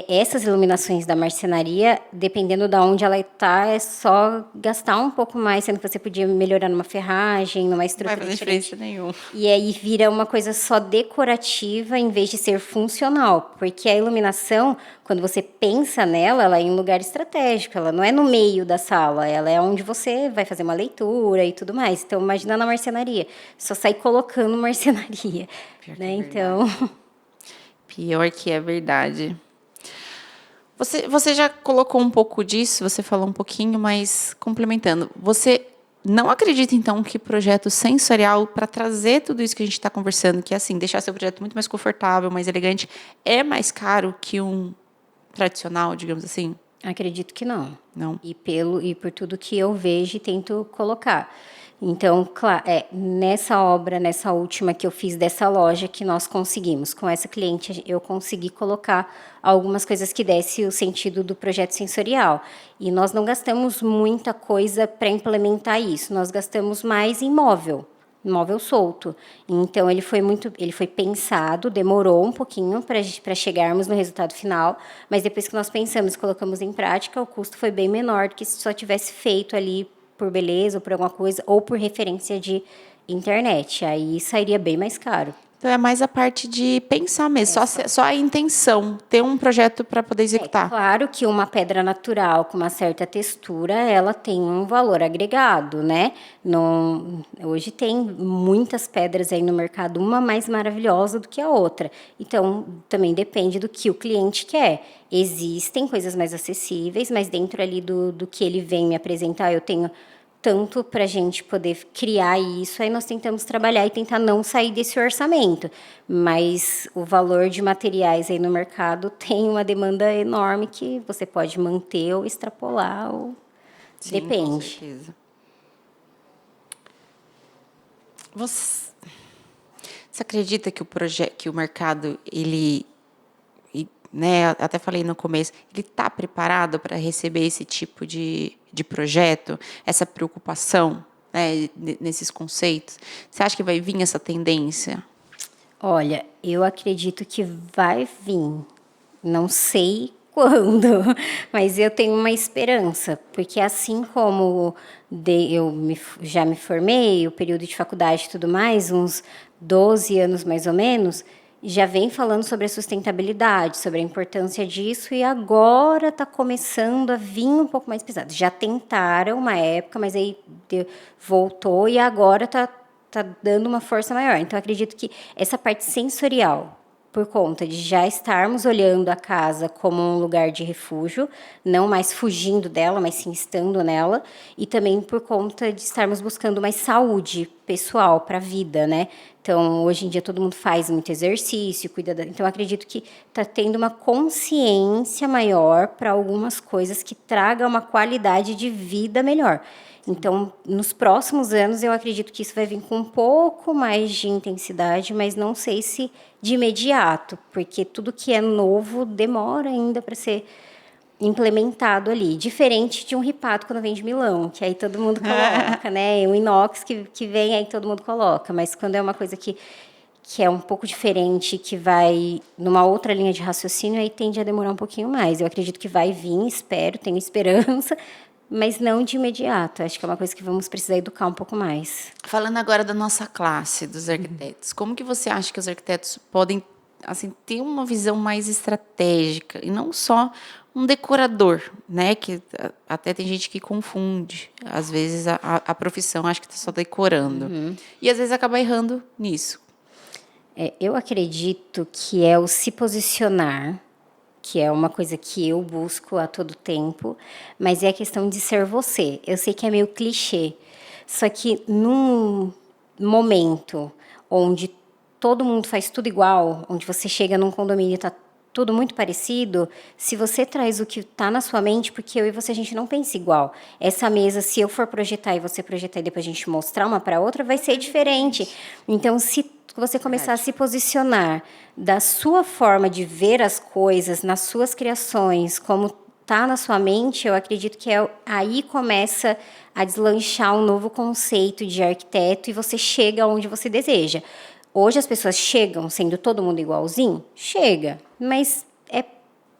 essas iluminações da marcenaria, dependendo de onde ela está, é só gastar um pouco mais, sendo que você podia melhorar numa ferragem, numa Não vai estrutura fazer diferente. diferença nenhuma. E aí vira uma coisa só decorativa em vez de ser funcional. Porque a iluminação, quando você pensa nela, ela é em um lugar estratégico. Ela não é no meio da sala. Ela é onde você vai fazer uma leitura e tudo mais. Então, imagina na marcenaria. Só sair colocando marcenaria. Pior que Né? é Então, Pior que é verdade. Você já colocou um pouco disso, você falou um pouquinho, mas complementando. Você não acredita, então, que projeto sensorial, para trazer tudo isso que a gente está conversando, que é assim, deixar seu projeto muito mais confortável, mais elegante, é mais caro que um tradicional, digamos assim? acredito que não. Não. E por tudo que eu vejo e tento colocar. Então, claro, nessa obra, nessa última que eu fiz dessa loja que nós conseguimos, com essa cliente, eu consegui colocar algumas coisas que desse o sentido do projeto sensorial. E nós não gastamos muita coisa para implementar isso, nós gastamos mais em móvel solto. Então ele foi pensado, demorou um pouquinho para chegarmos no resultado final, mas depois que nós pensamos, colocamos em prática, o custo foi bem menor do que se só tivesse feito ali por beleza ou por alguma coisa ou por referência de internet. Aí sairia bem mais caro. Então, é mais a parte de pensar mesmo, só a intenção, ter um projeto para poder executar. Claro que uma pedra natural com uma certa textura, ela tem um valor agregado, né? Hoje tem muitas pedras aí no mercado, uma mais maravilhosa do que a outra. Então, também depende do que o cliente quer. Existem coisas mais acessíveis, mas dentro ali do que ele vem me apresentar, eu tenho tanto para a gente poder criar isso, aí nós tentamos trabalhar e tentar não sair desse orçamento. Mas o valor de materiais aí no mercado tem uma demanda enorme que você pode manter ou extrapolar, ou Sim, depende. com certeza. Você acredita que o mercado, ele, né, até falei no começo, ele está preparado para receber esse tipo de projeto, essa preocupação, né, nesses conceitos? Você acha que vai vir essa tendência? Olha, eu acredito que vai vir. Não sei quando, mas eu tenho uma esperança, porque assim como já me formei, o período de faculdade e tudo mais, uns 12 anos mais ou menos, já vem falando sobre a sustentabilidade, sobre a importância disso, e agora está começando a vir um pouco mais pesado. Já tentaram uma época, mas aí voltou e agora está dando uma força maior. Então, acredito que essa parte sensorial, por conta de já estarmos olhando a casa como um lugar de refúgio, não mais fugindo dela, mas sim estando nela, e também por conta de estarmos buscando mais saúde pessoal para a vida, né? Então, hoje em dia todo mundo faz muito exercício, então acredito que está tendo uma consciência maior para algumas coisas que tragam uma qualidade de vida melhor. Então, nos próximos anos, eu acredito que isso vai vir com um pouco mais de intensidade, mas não sei se de imediato, porque tudo que é novo demora ainda para ser implementado ali. Diferente de um ripato quando vem de Milão, que aí todo mundo coloca, né? Um inox que vem, aí todo mundo coloca. Mas quando é uma coisa que é um pouco diferente, que vai numa outra linha de raciocínio, aí tende a demorar um pouquinho mais. Eu acredito que vai vir, espero, tenho esperança, mas não de imediato. Acho que é uma coisa que vamos precisar educar um pouco mais. Falando agora da nossa classe, dos arquitetos, como que você acha que os arquitetos podem assim, ter uma visão mais estratégica e não só um decorador, né? Que até tem gente que confunde, às vezes, a profissão, acha que está só decorando. E às vezes acaba errando nisso. Eu acredito que é o se posicionar, que é uma coisa que eu busco a todo tempo, mas é a questão de ser você. Eu sei que é meio clichê, só que num momento onde todo mundo faz tudo igual, onde você chega num condomínio e está tudo muito parecido, se você traz o que está na sua mente, porque eu e você, a gente não pensa igual. Essa mesa, se eu for projetar e você projetar e depois a gente mostrar uma para outra, vai ser diferente. Então, se você começar a se posicionar da sua forma de ver as coisas, nas suas criações, como está na sua mente, eu acredito que aí começa a deslanchar um novo conceito de arquiteto e você chega onde você deseja. Hoje as pessoas chegam sendo todo mundo igualzinho? Chega, mas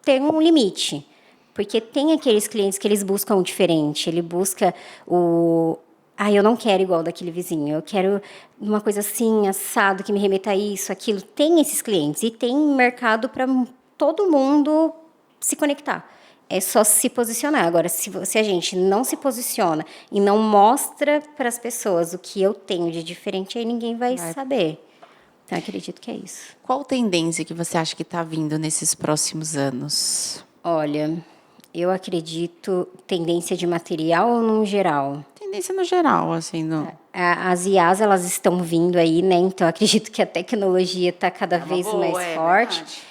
tem um limite. Porque tem aqueles clientes que eles buscam o diferente, ele busca eu não quero igual daquele vizinho, eu quero uma coisa assim, assado, que me remeta a isso, aquilo. Tem esses clientes e tem mercado para todo mundo se conectar. É só se posicionar. Agora, se a gente não se posiciona e não mostra para as pessoas o que eu tenho de diferente, aí ninguém vai saber. Então, acredito que é isso. Qual tendência que você acha que está vindo nesses próximos anos? Olha, eu acredito tendência de material ou no geral? Tendência no geral, assim. As IAs, elas estão vindo aí, né? Então, acredito que a tecnologia está cada vez mais forte.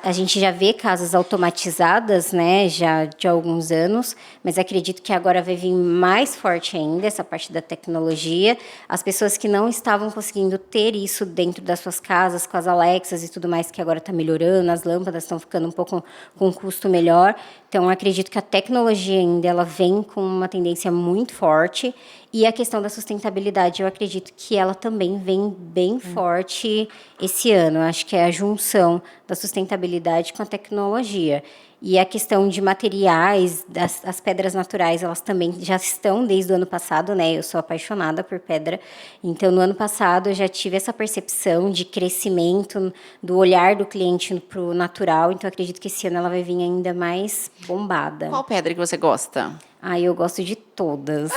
A gente já vê casas automatizadas, né, já de alguns anos, mas acredito que agora vai vir mais forte ainda essa parte da tecnologia. As pessoas que não estavam conseguindo ter isso dentro das suas casas, com as Alexas e tudo mais, que agora está melhorando, as lâmpadas estão ficando um pouco com um custo melhor. Então, acredito que a tecnologia ainda ela vem com uma tendência muito forte. E a questão da sustentabilidade, eu acredito que ela também vem bem forte esse ano. Acho que é a junção da sustentabilidade com a tecnologia. E a questão de materiais, as pedras naturais, elas também já estão desde o ano passado, né? Eu sou apaixonada por pedra. Então, no ano passado, eu já tive essa percepção de crescimento do olhar do cliente para o natural. Então, acredito que esse ano ela vai vir ainda mais bombada. Qual pedra que você gosta? Eu gosto de todas.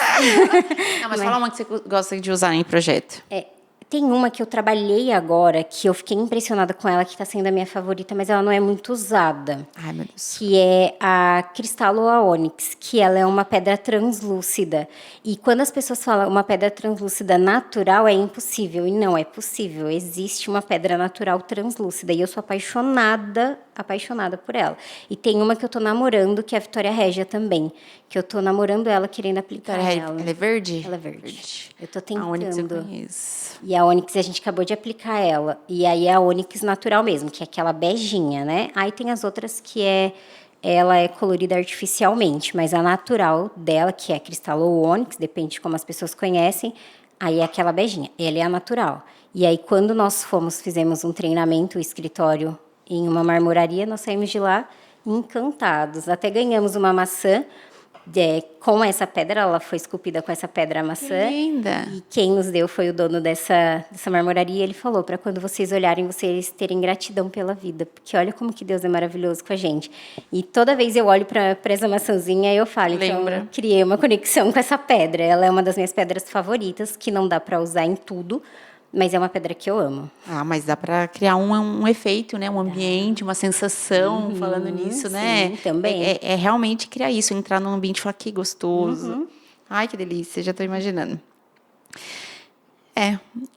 Não, mas fala uma que você gosta de usar em projeto. Tem uma que eu trabalhei agora, que eu fiquei impressionada com ela, que está sendo a minha favorita, mas ela não é muito usada. Ai, meu Deus. Que é a Cristallo Onyx, que ela é uma pedra translúcida. E quando as pessoas falam uma pedra translúcida natural, é impossível. E não é possível. Existe uma pedra natural translúcida. E eu sou apaixonada por ela. E tem uma que eu tô namorando, que é a Vitória Régia também. Que eu tô namorando ela, querendo aplicar ela. Ela é verde? Ela é verde. Eu tô tentando. A Onyx eu conheço. E a Onyx a gente acabou de aplicar ela. E aí é a Onyx natural mesmo, que é aquela beijinha, né? Aí tem as outras que ela é colorida artificialmente, mas a natural dela, que é cristal ou ônix, depende de como as pessoas conhecem, aí é aquela beijinha. Ela é a natural. E aí quando nós fizemos um treinamento, o escritório em uma marmoraria, nós saímos de lá encantados. Até ganhamos uma maçã Com essa pedra, ela foi esculpida com essa pedra maçã. Que linda! E quem nos deu foi o dono dessa marmoraria. Ele falou para quando vocês olharem, vocês terem gratidão pela vida. Porque olha como que Deus é maravilhoso com a gente. E toda vez eu olho para essa maçãzinha e eu falo, então eu criei uma conexão com essa pedra. Ela é uma das minhas pedras favoritas, que não dá para usar em tudo, mas é uma pedra que eu amo. Mas dá para criar um efeito, né? Um ambiente, uma sensação, falando nisso, né? Sim, também. É realmente criar isso, entrar num ambiente e falar que gostoso. Ai, que delícia, já estou imaginando.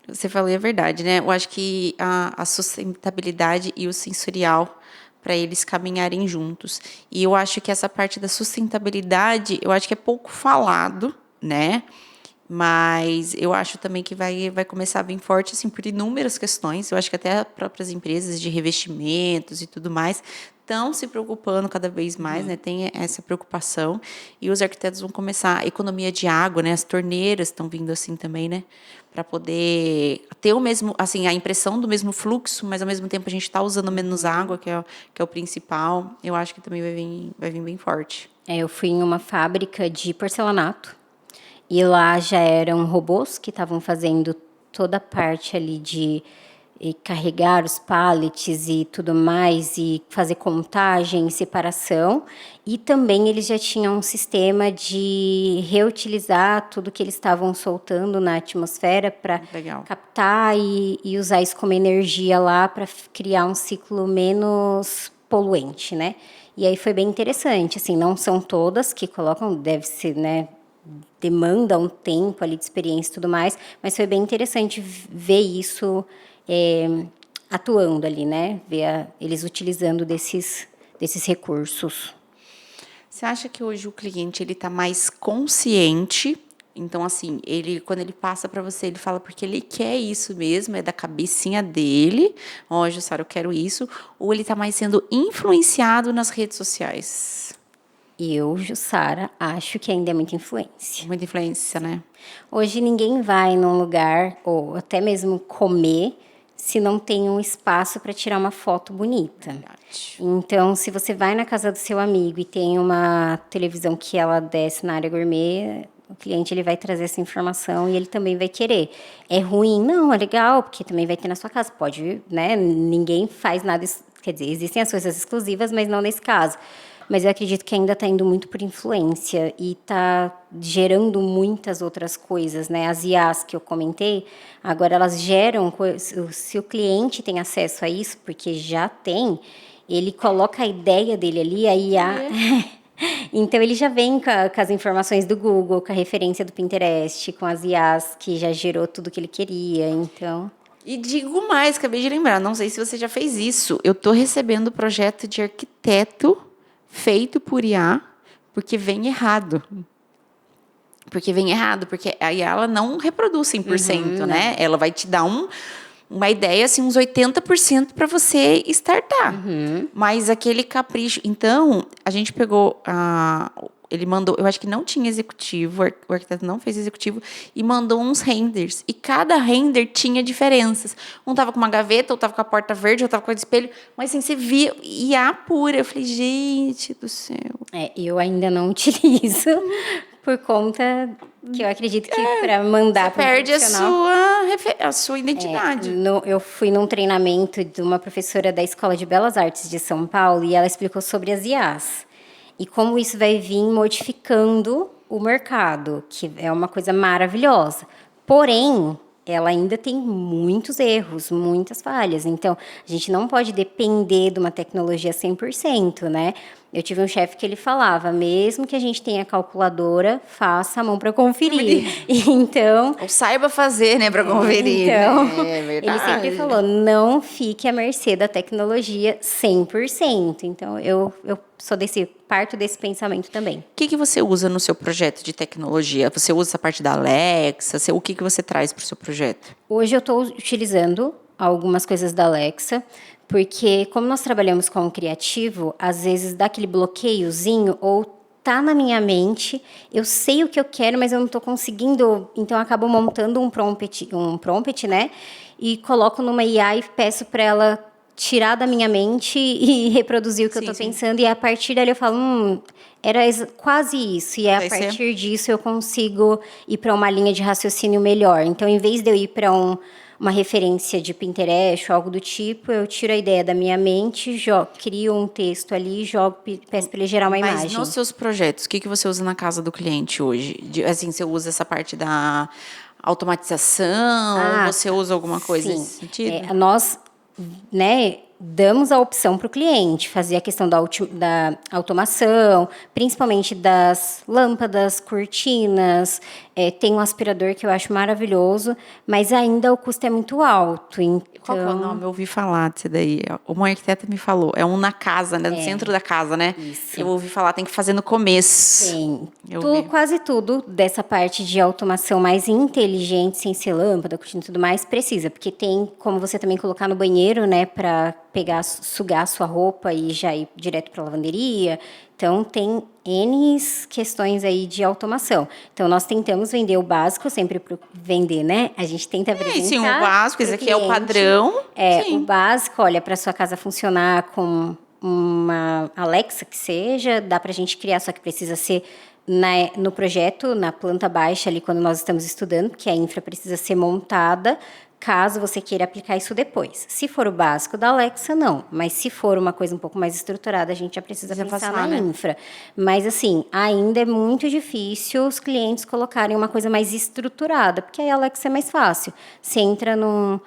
Você falou, é verdade, né? Eu acho que a sustentabilidade e o sensorial, para eles caminharem juntos. E eu acho que essa parte da sustentabilidade, eu acho que é pouco falado, né? Mas eu acho também que vai começar a vir forte, assim, por inúmeras questões. Eu acho que até as próprias empresas de revestimentos e tudo mais estão se preocupando cada vez mais, né? Tem essa preocupação. E os arquitetos vão começar a economia de água, né? As torneiras estão vindo assim também, né? Para poder ter o mesmo, assim, a impressão do mesmo fluxo, mas ao mesmo tempo a gente está usando menos água, que é o principal. Eu acho que também vai vir bem forte. Eu fui em uma fábrica de porcelanato. E lá já eram robôs que estavam fazendo toda a parte ali de carregar os pallets e tudo mais, e fazer contagem e separação. E também eles já tinham um sistema de reutilizar tudo que eles estavam soltando na atmosfera para captar e usar isso como energia lá para criar um ciclo menos poluente, né? E aí foi bem interessante, assim, não são todas que colocam, deve ser, né? Demanda um tempo ali de experiência e tudo mais, mas foi bem interessante ver isso atuando ali, né? Ver eles utilizando desses recursos. Você acha que hoje o cliente ele está mais consciente? Então, assim, quando ele passa para você, ele fala porque ele quer isso mesmo, é da cabecinha dele. Jussara, eu quero isso. Ou ele está mais sendo influenciado nas redes sociais? Eu, Jussara, acho que ainda é muita influência. Muita influência, né? Hoje ninguém vai num lugar, ou até mesmo comer, se não tem um espaço para tirar uma foto bonita. Verdade. Então, se você vai na casa do seu amigo e tem uma televisão que ela desce na área gourmet, o cliente ele vai trazer essa informação e ele também vai querer. É ruim? Não, é legal, porque também vai ter na sua casa. Pode, né? Ninguém faz nada, quer dizer, existem as coisas exclusivas, mas não nesse caso. Mas eu acredito que ainda está indo muito por influência e está gerando muitas outras coisas, né? As IAs que eu comentei, agora elas geram, se o cliente tem acesso a isso, porque já tem, ele coloca a ideia dele ali, a IA... Então, ele já vem com as informações do Google, com a referência do Pinterest, com as IAs que já gerou tudo que ele queria, então... E digo mais, acabei de lembrar, não sei se você já fez isso, eu estou recebendo projeto de arquiteto feito por IA, porque vem errado. Porque a IA ela não reproduz 100%, né? Ela vai te dar uma ideia, assim, uns 80% para você startar. Mas aquele capricho... Então, a gente pegou... Ele mandou... Eu acho que não tinha executivo, o arquiteto não fez executivo, e mandou uns renders. E cada render tinha diferenças. Um tava com uma gaveta, outro tava com a porta verde, outro tava com o espelho. Mas, assim, você via IA pura. Eu falei, gente do céu. Eu ainda não utilizo, por conta que eu acredito que para mandar para um perde a sua identidade. Eu fui num treinamento de uma professora da Escola de Belas Artes de São Paulo e ela explicou sobre as IAs. E como isso vai vir modificando o mercado, que é uma coisa maravilhosa. Porém, ela ainda tem muitos erros, muitas falhas. Então, a gente não pode depender de uma tecnologia 100%, né? Eu tive um chefe que ele falava, mesmo que a gente tenha calculadora, faça a mão para conferir. Então... Ou saiba fazer, né, para conferir. Então, é verdade. Ele sempre falou, não fique à mercê da tecnologia 100%. Então, eu parto desse pensamento também. O que você usa no seu projeto de tecnologia? Você usa essa parte da Alexa? O que você traz para o seu projeto? Hoje eu estou utilizando algumas coisas da Alexa, porque como nós trabalhamos com o criativo, às vezes dá aquele bloqueiozinho ou tá na minha mente, eu sei o que eu quero, mas eu não estou conseguindo, então eu acabo montando um prompt, né? E coloco numa IA e peço para ela tirar da minha mente e reproduzir o que eu tô pensando. E a partir dali eu falo, era quase isso. E a partir disso eu consigo ir para uma linha de raciocínio melhor. Então, em vez de eu ir para uma referência de Pinterest ou algo do tipo, eu tiro a ideia da minha mente, crio um texto ali, peço para ele gerar uma imagem. Mas nos seus projetos, o que você usa na casa do cliente hoje? Assim, você usa essa parte da automatização? Você usa alguma coisa nesse sentido? Nós, né, damos a opção para o cliente fazer a questão da automação, principalmente das lâmpadas, cortinas. Tem um aspirador que eu acho maravilhoso, mas ainda o custo é muito alto. Então... Qual que é o nome? Eu ouvi falar disso daí. Uma arquiteta me falou. É um na casa, né? No centro da casa, né? Isso. Eu ouvi falar, tem que fazer no começo. Tem. Quase tudo dessa parte de automação mais inteligente, sem ser lâmpada, cortina e tudo mais, precisa. Porque tem como você também colocar no banheiro, né? Para pegar, sugar a sua roupa e já ir direto para a lavanderia. Então, tem N questões aí de automação. Então, nós tentamos vender o básico, sempre para vender, né? A gente tenta apresentar. Sim, o básico, esse aqui é o padrão. O básico, olha, para sua casa funcionar com uma Alexa que seja, dá para a gente criar, só que precisa ser no projeto, na planta baixa ali, quando nós estamos estudando, porque a infra precisa ser montada, caso você queira aplicar isso depois. Se for o básico da Alexa, não. Mas se for uma coisa um pouco mais estruturada, a gente já precisa pensar na infra. Mas, assim, ainda é muito difícil os clientes colocarem uma coisa mais estruturada, porque aí a Alexa é mais fácil. Você entra no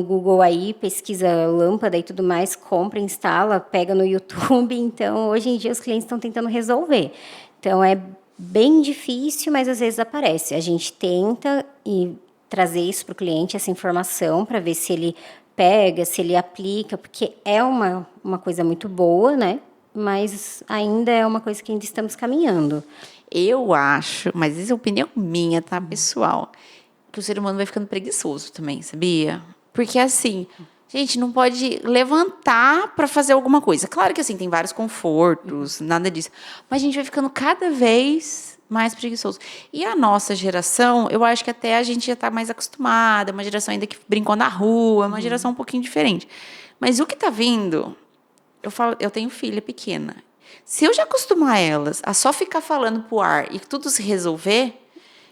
Google aí, pesquisa lâmpada e tudo mais, compra, instala, pega no YouTube. Então, hoje em dia, os clientes estão tentando resolver. Então, é bem difícil, mas às vezes aparece. A gente tenta trazer isso para o cliente, essa informação, para ver se ele pega, se ele aplica, porque é uma coisa muito boa, né? Mas ainda é uma coisa que ainda estamos caminhando. Eu acho, mas isso é opinião minha, tá, pessoal? Que o ser humano vai ficando preguiçoso também, sabia? Porque, assim, gente, não pode levantar para fazer alguma coisa. Claro que, assim, tem vários confortos, nada disso. Mas a gente vai ficando cada vez mais preguiçoso. E a nossa geração, eu acho que até a gente já está mais acostumada, uma geração ainda que brincou na rua, uma geração um pouquinho diferente. Mas o que está vindo, eu tenho filha pequena. Se eu já acostumar elas a só ficar falando pro ar e tudo se resolver,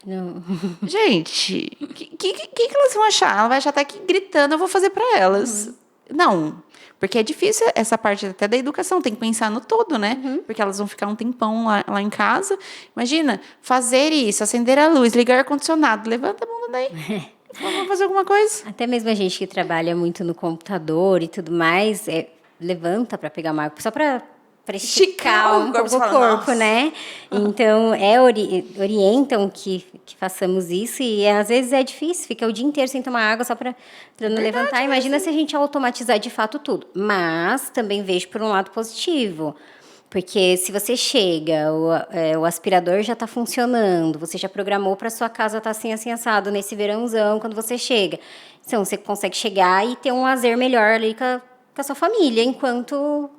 não. Gente, o que elas vão achar? Ela vai achar até que gritando eu vou fazer para elas. Não, porque é difícil essa parte até da educação, tem que pensar no todo, né? Porque elas vão ficar um tempão lá em casa. Imagina, fazer isso, acender a luz, ligar o ar-condicionado, levanta a bunda daí. Vamos fazer alguma coisa? Até mesmo a gente que trabalha muito no computador e tudo mais, levanta para pegar uma água, só para esticar um pouco o corpo, né? Então, orientam que façamos isso e às vezes é difícil, fica o dia inteiro sem tomar água só para não levantar. Imagina se a gente automatizar de fato tudo. Mas também vejo por um lado positivo, porque se você chega, o aspirador já está funcionando, você já programou para sua casa estar assim assado nesse verãozão, quando você chega. Então, você consegue chegar e ter um lazer melhor ali com a sua família, enquanto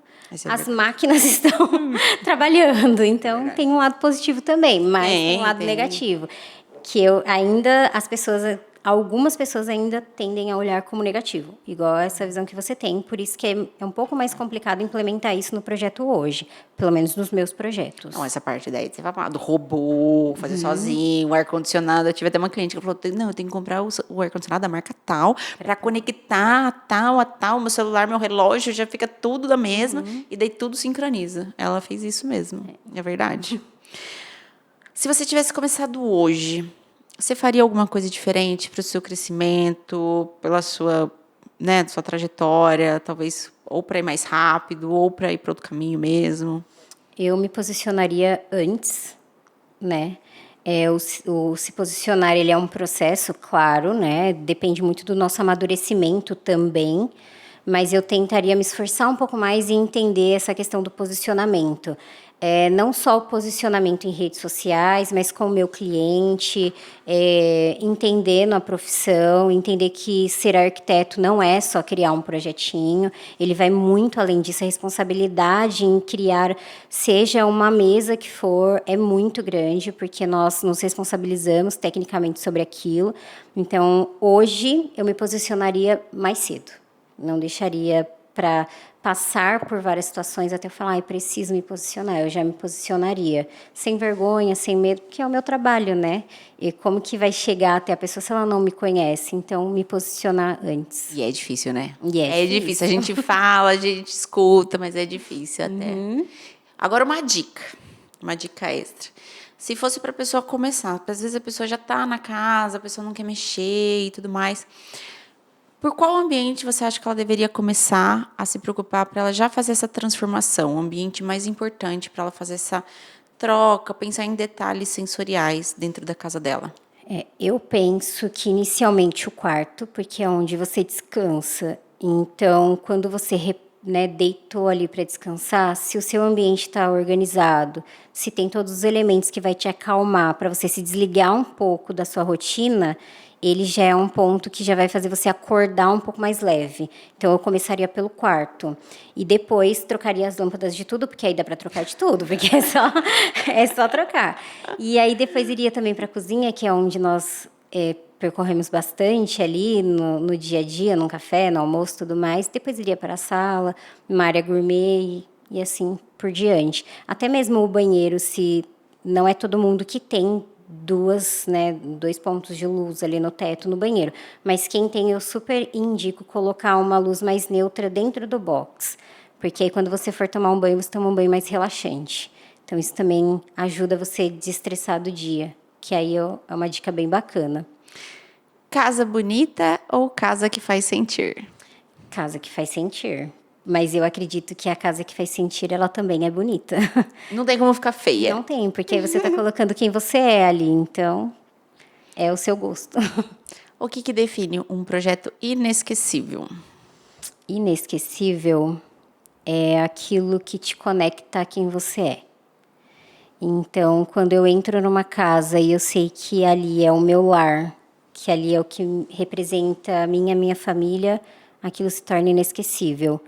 as máquinas estão trabalhando. Então, tem um lado positivo também, mas tem um lado negativo. Que algumas pessoas ainda tendem a olhar como negativo, igual essa visão que você tem. Por isso que é um pouco mais complicado implementar isso no projeto hoje, pelo menos nos meus projetos. Não, essa parte daí, você vai falar do robô, fazer sozinho, o ar-condicionado. Eu tive até uma cliente que falou, não, eu tenho que comprar o ar-condicionado da marca tal, para conectar a tal, meu celular, meu relógio, já fica tudo da mesma, e daí tudo sincroniza. Ela fez isso mesmo, é verdade. Se você tivesse começado hoje, você faria alguma coisa diferente para o seu crescimento, pela sua trajetória, talvez ou para ir mais rápido, ou para ir para outro caminho mesmo? Eu me posicionaria antes, né? O se posicionar, ele é um processo, claro, né? Depende muito do nosso amadurecimento também, mas eu tentaria me esforçar um pouco mais e entender essa questão do posicionamento. Não só o posicionamento em redes sociais, mas com o meu cliente, entendendo a profissão, entender que ser arquiteto não é só criar um projetinho, ele vai muito além disso, a responsabilidade em criar, seja uma mesa que for, é muito grande, porque nós nos responsabilizamos tecnicamente sobre aquilo. Então, hoje, eu me posicionaria mais cedo. Não deixaria para passar por várias situações até eu falar, ai, preciso me posicionar. Eu já me posicionaria, sem vergonha, sem medo, porque é o meu trabalho, né? E como que vai chegar até a pessoa se ela não me conhece? Então, me posicionar antes. E é difícil, né? E é difícil. A gente fala, a gente escuta, mas é difícil até. Agora, uma dica extra. Se fosse para a pessoa começar, porque às vezes a pessoa já está na casa, a pessoa não quer mexer e tudo mais. Por qual ambiente você acha que ela deveria começar a se preocupar para ela já fazer essa transformação? O ambiente mais importante para ela fazer essa troca, pensar em detalhes sensoriais dentro da casa dela? Eu penso que inicialmente o quarto, porque é onde você descansa. Então, quando você deitou ali para descansar, se o seu ambiente está organizado, se tem todos os elementos que vai te acalmar para você se desligar um pouco da sua rotina, ele já é um ponto que já vai fazer você acordar um pouco mais leve. Então, eu começaria pelo quarto. E depois trocaria as lâmpadas de tudo, porque aí dá para trocar de tudo, porque é só trocar. E aí depois iria também para a cozinha, que é onde nós percorremos bastante ali no dia a dia, no café, no almoço e tudo mais. Depois iria para a sala, uma área gourmet e assim por diante. Até mesmo o banheiro, se não é todo mundo que tem dois pontos de luz ali no teto, no banheiro. Mas quem tem, eu super indico colocar uma luz mais neutra dentro do box. Porque aí quando você for tomar um banho, você toma um banho mais relaxante. Então isso também ajuda você a desestressar do dia. Que aí é uma dica bem bacana. Casa bonita ou casa que faz sentir? Casa que faz sentir. Mas eu acredito que a casa que faz sentir, ela também é bonita. Não tem como ficar feia. Não tem, porque aí você está colocando quem você é ali. Então, é o seu gosto. O que define um projeto inesquecível? Inesquecível é aquilo que te conecta a quem você é. Então, quando eu entro numa casa e eu sei que ali é o meu lar, que ali é o que representa a minha família, aquilo se torna inesquecível.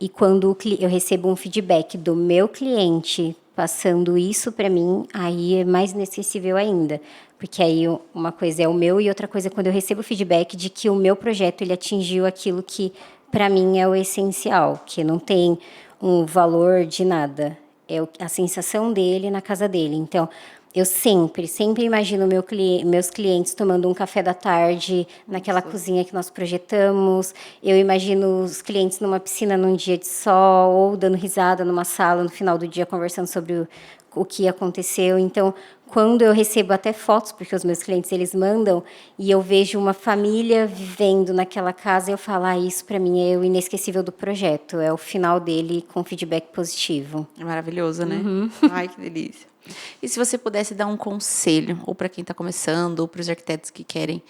E quando eu recebo um feedback do meu cliente passando isso para mim, aí é mais inesquecível ainda. Porque aí uma coisa é o meu e outra coisa é quando eu recebo o feedback de que o meu projeto ele atingiu aquilo que para mim é o essencial, que não tem um valor de nada. É a sensação dele na casa dele. Então, eu sempre imagino meus clientes tomando um café da tarde naquela cozinha que nós projetamos. Eu imagino os clientes numa piscina num dia de sol ou dando risada numa sala no final do dia conversando sobre o que aconteceu. Então, quando eu recebo até fotos, porque os meus clientes eles mandam, e eu vejo uma família vivendo naquela casa, eu falo, isso para mim é o inesquecível do projeto, é o final dele com feedback positivo. É maravilhoso, né? Ai, que delícia. E se você pudesse dar um conselho, ou para quem está começando, ou para os arquitetos que querem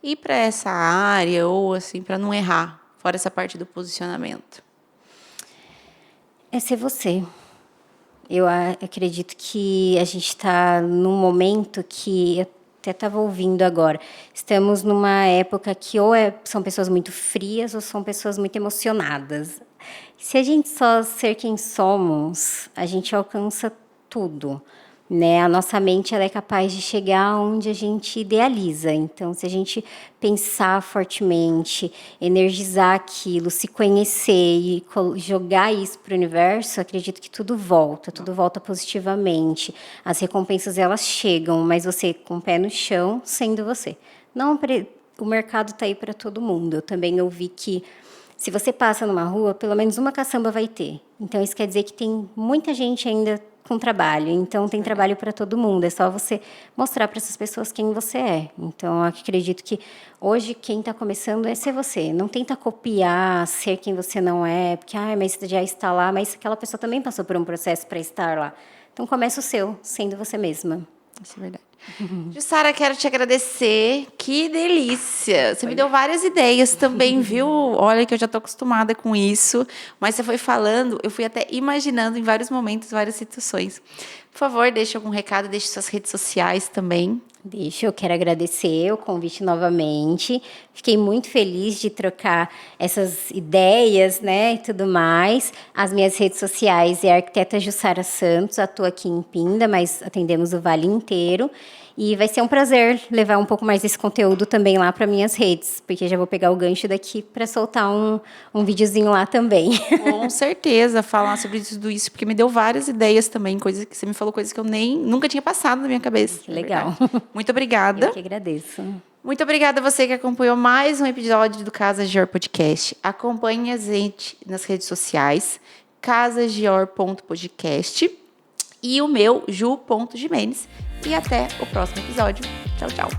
ir para essa área, ou assim, para não errar, fora essa parte do posicionamento? É ser você. Eu acredito que a gente está num momento que eu até estava ouvindo agora. Estamos numa época que são pessoas muito frias ou são pessoas muito emocionadas. Se a gente só ser quem somos, a gente alcança tudo. Né? A nossa mente ela é capaz de chegar onde a gente idealiza. Então, se a gente pensar fortemente, energizar aquilo, se conhecer e jogar isso para o universo, acredito que tudo volta positivamente. As recompensas elas chegam, mas você com o pé no chão, sendo você. Não, o mercado está aí para todo mundo. Eu também ouvi que se você passa numa rua, pelo menos uma caçamba vai ter. Então, isso quer dizer que tem muita gente ainda com trabalho. Então, tem trabalho para todo mundo. É só você mostrar para essas pessoas quem você é. Então, eu acredito que hoje quem está começando é ser você. Não tenta copiar, ser quem você não é. Porque, mas você já está lá. Mas aquela pessoa também passou por um processo para estar lá. Então, começa o seu, sendo você mesma. Isso é verdade. Jussara, quero te agradecer. Que delícia! Você me deu várias ideias também, viu? Olha que eu já estou acostumada com isso. Mas você foi falando, eu fui até imaginando em vários momentos, várias situações. Por favor, deixe algum recado, deixe suas redes sociais também. Eu quero agradecer o convite novamente. Fiquei muito feliz de trocar essas ideias, né, e tudo mais. As minhas redes sociais é a arquiteta Jussara Santos, atuo aqui em Pinda, mas atendemos o Vale inteiro. E vai ser um prazer levar um pouco mais desse conteúdo também lá para minhas redes, porque já vou pegar o gancho daqui para soltar um videozinho lá também. Com certeza, falar sobre tudo isso, porque me deu várias ideias também, coisas que você me falou, coisas que eu nunca tinha passado na minha cabeça. Que legal. Muito obrigada. Eu que agradeço. Muito obrigada a você que acompanhou mais um episódio do Casa Gior Podcast. Acompanhe a gente nas redes sociais, casagior.podcast e o meu, ju.gimenez. E até o próximo episódio. Tchau, tchau.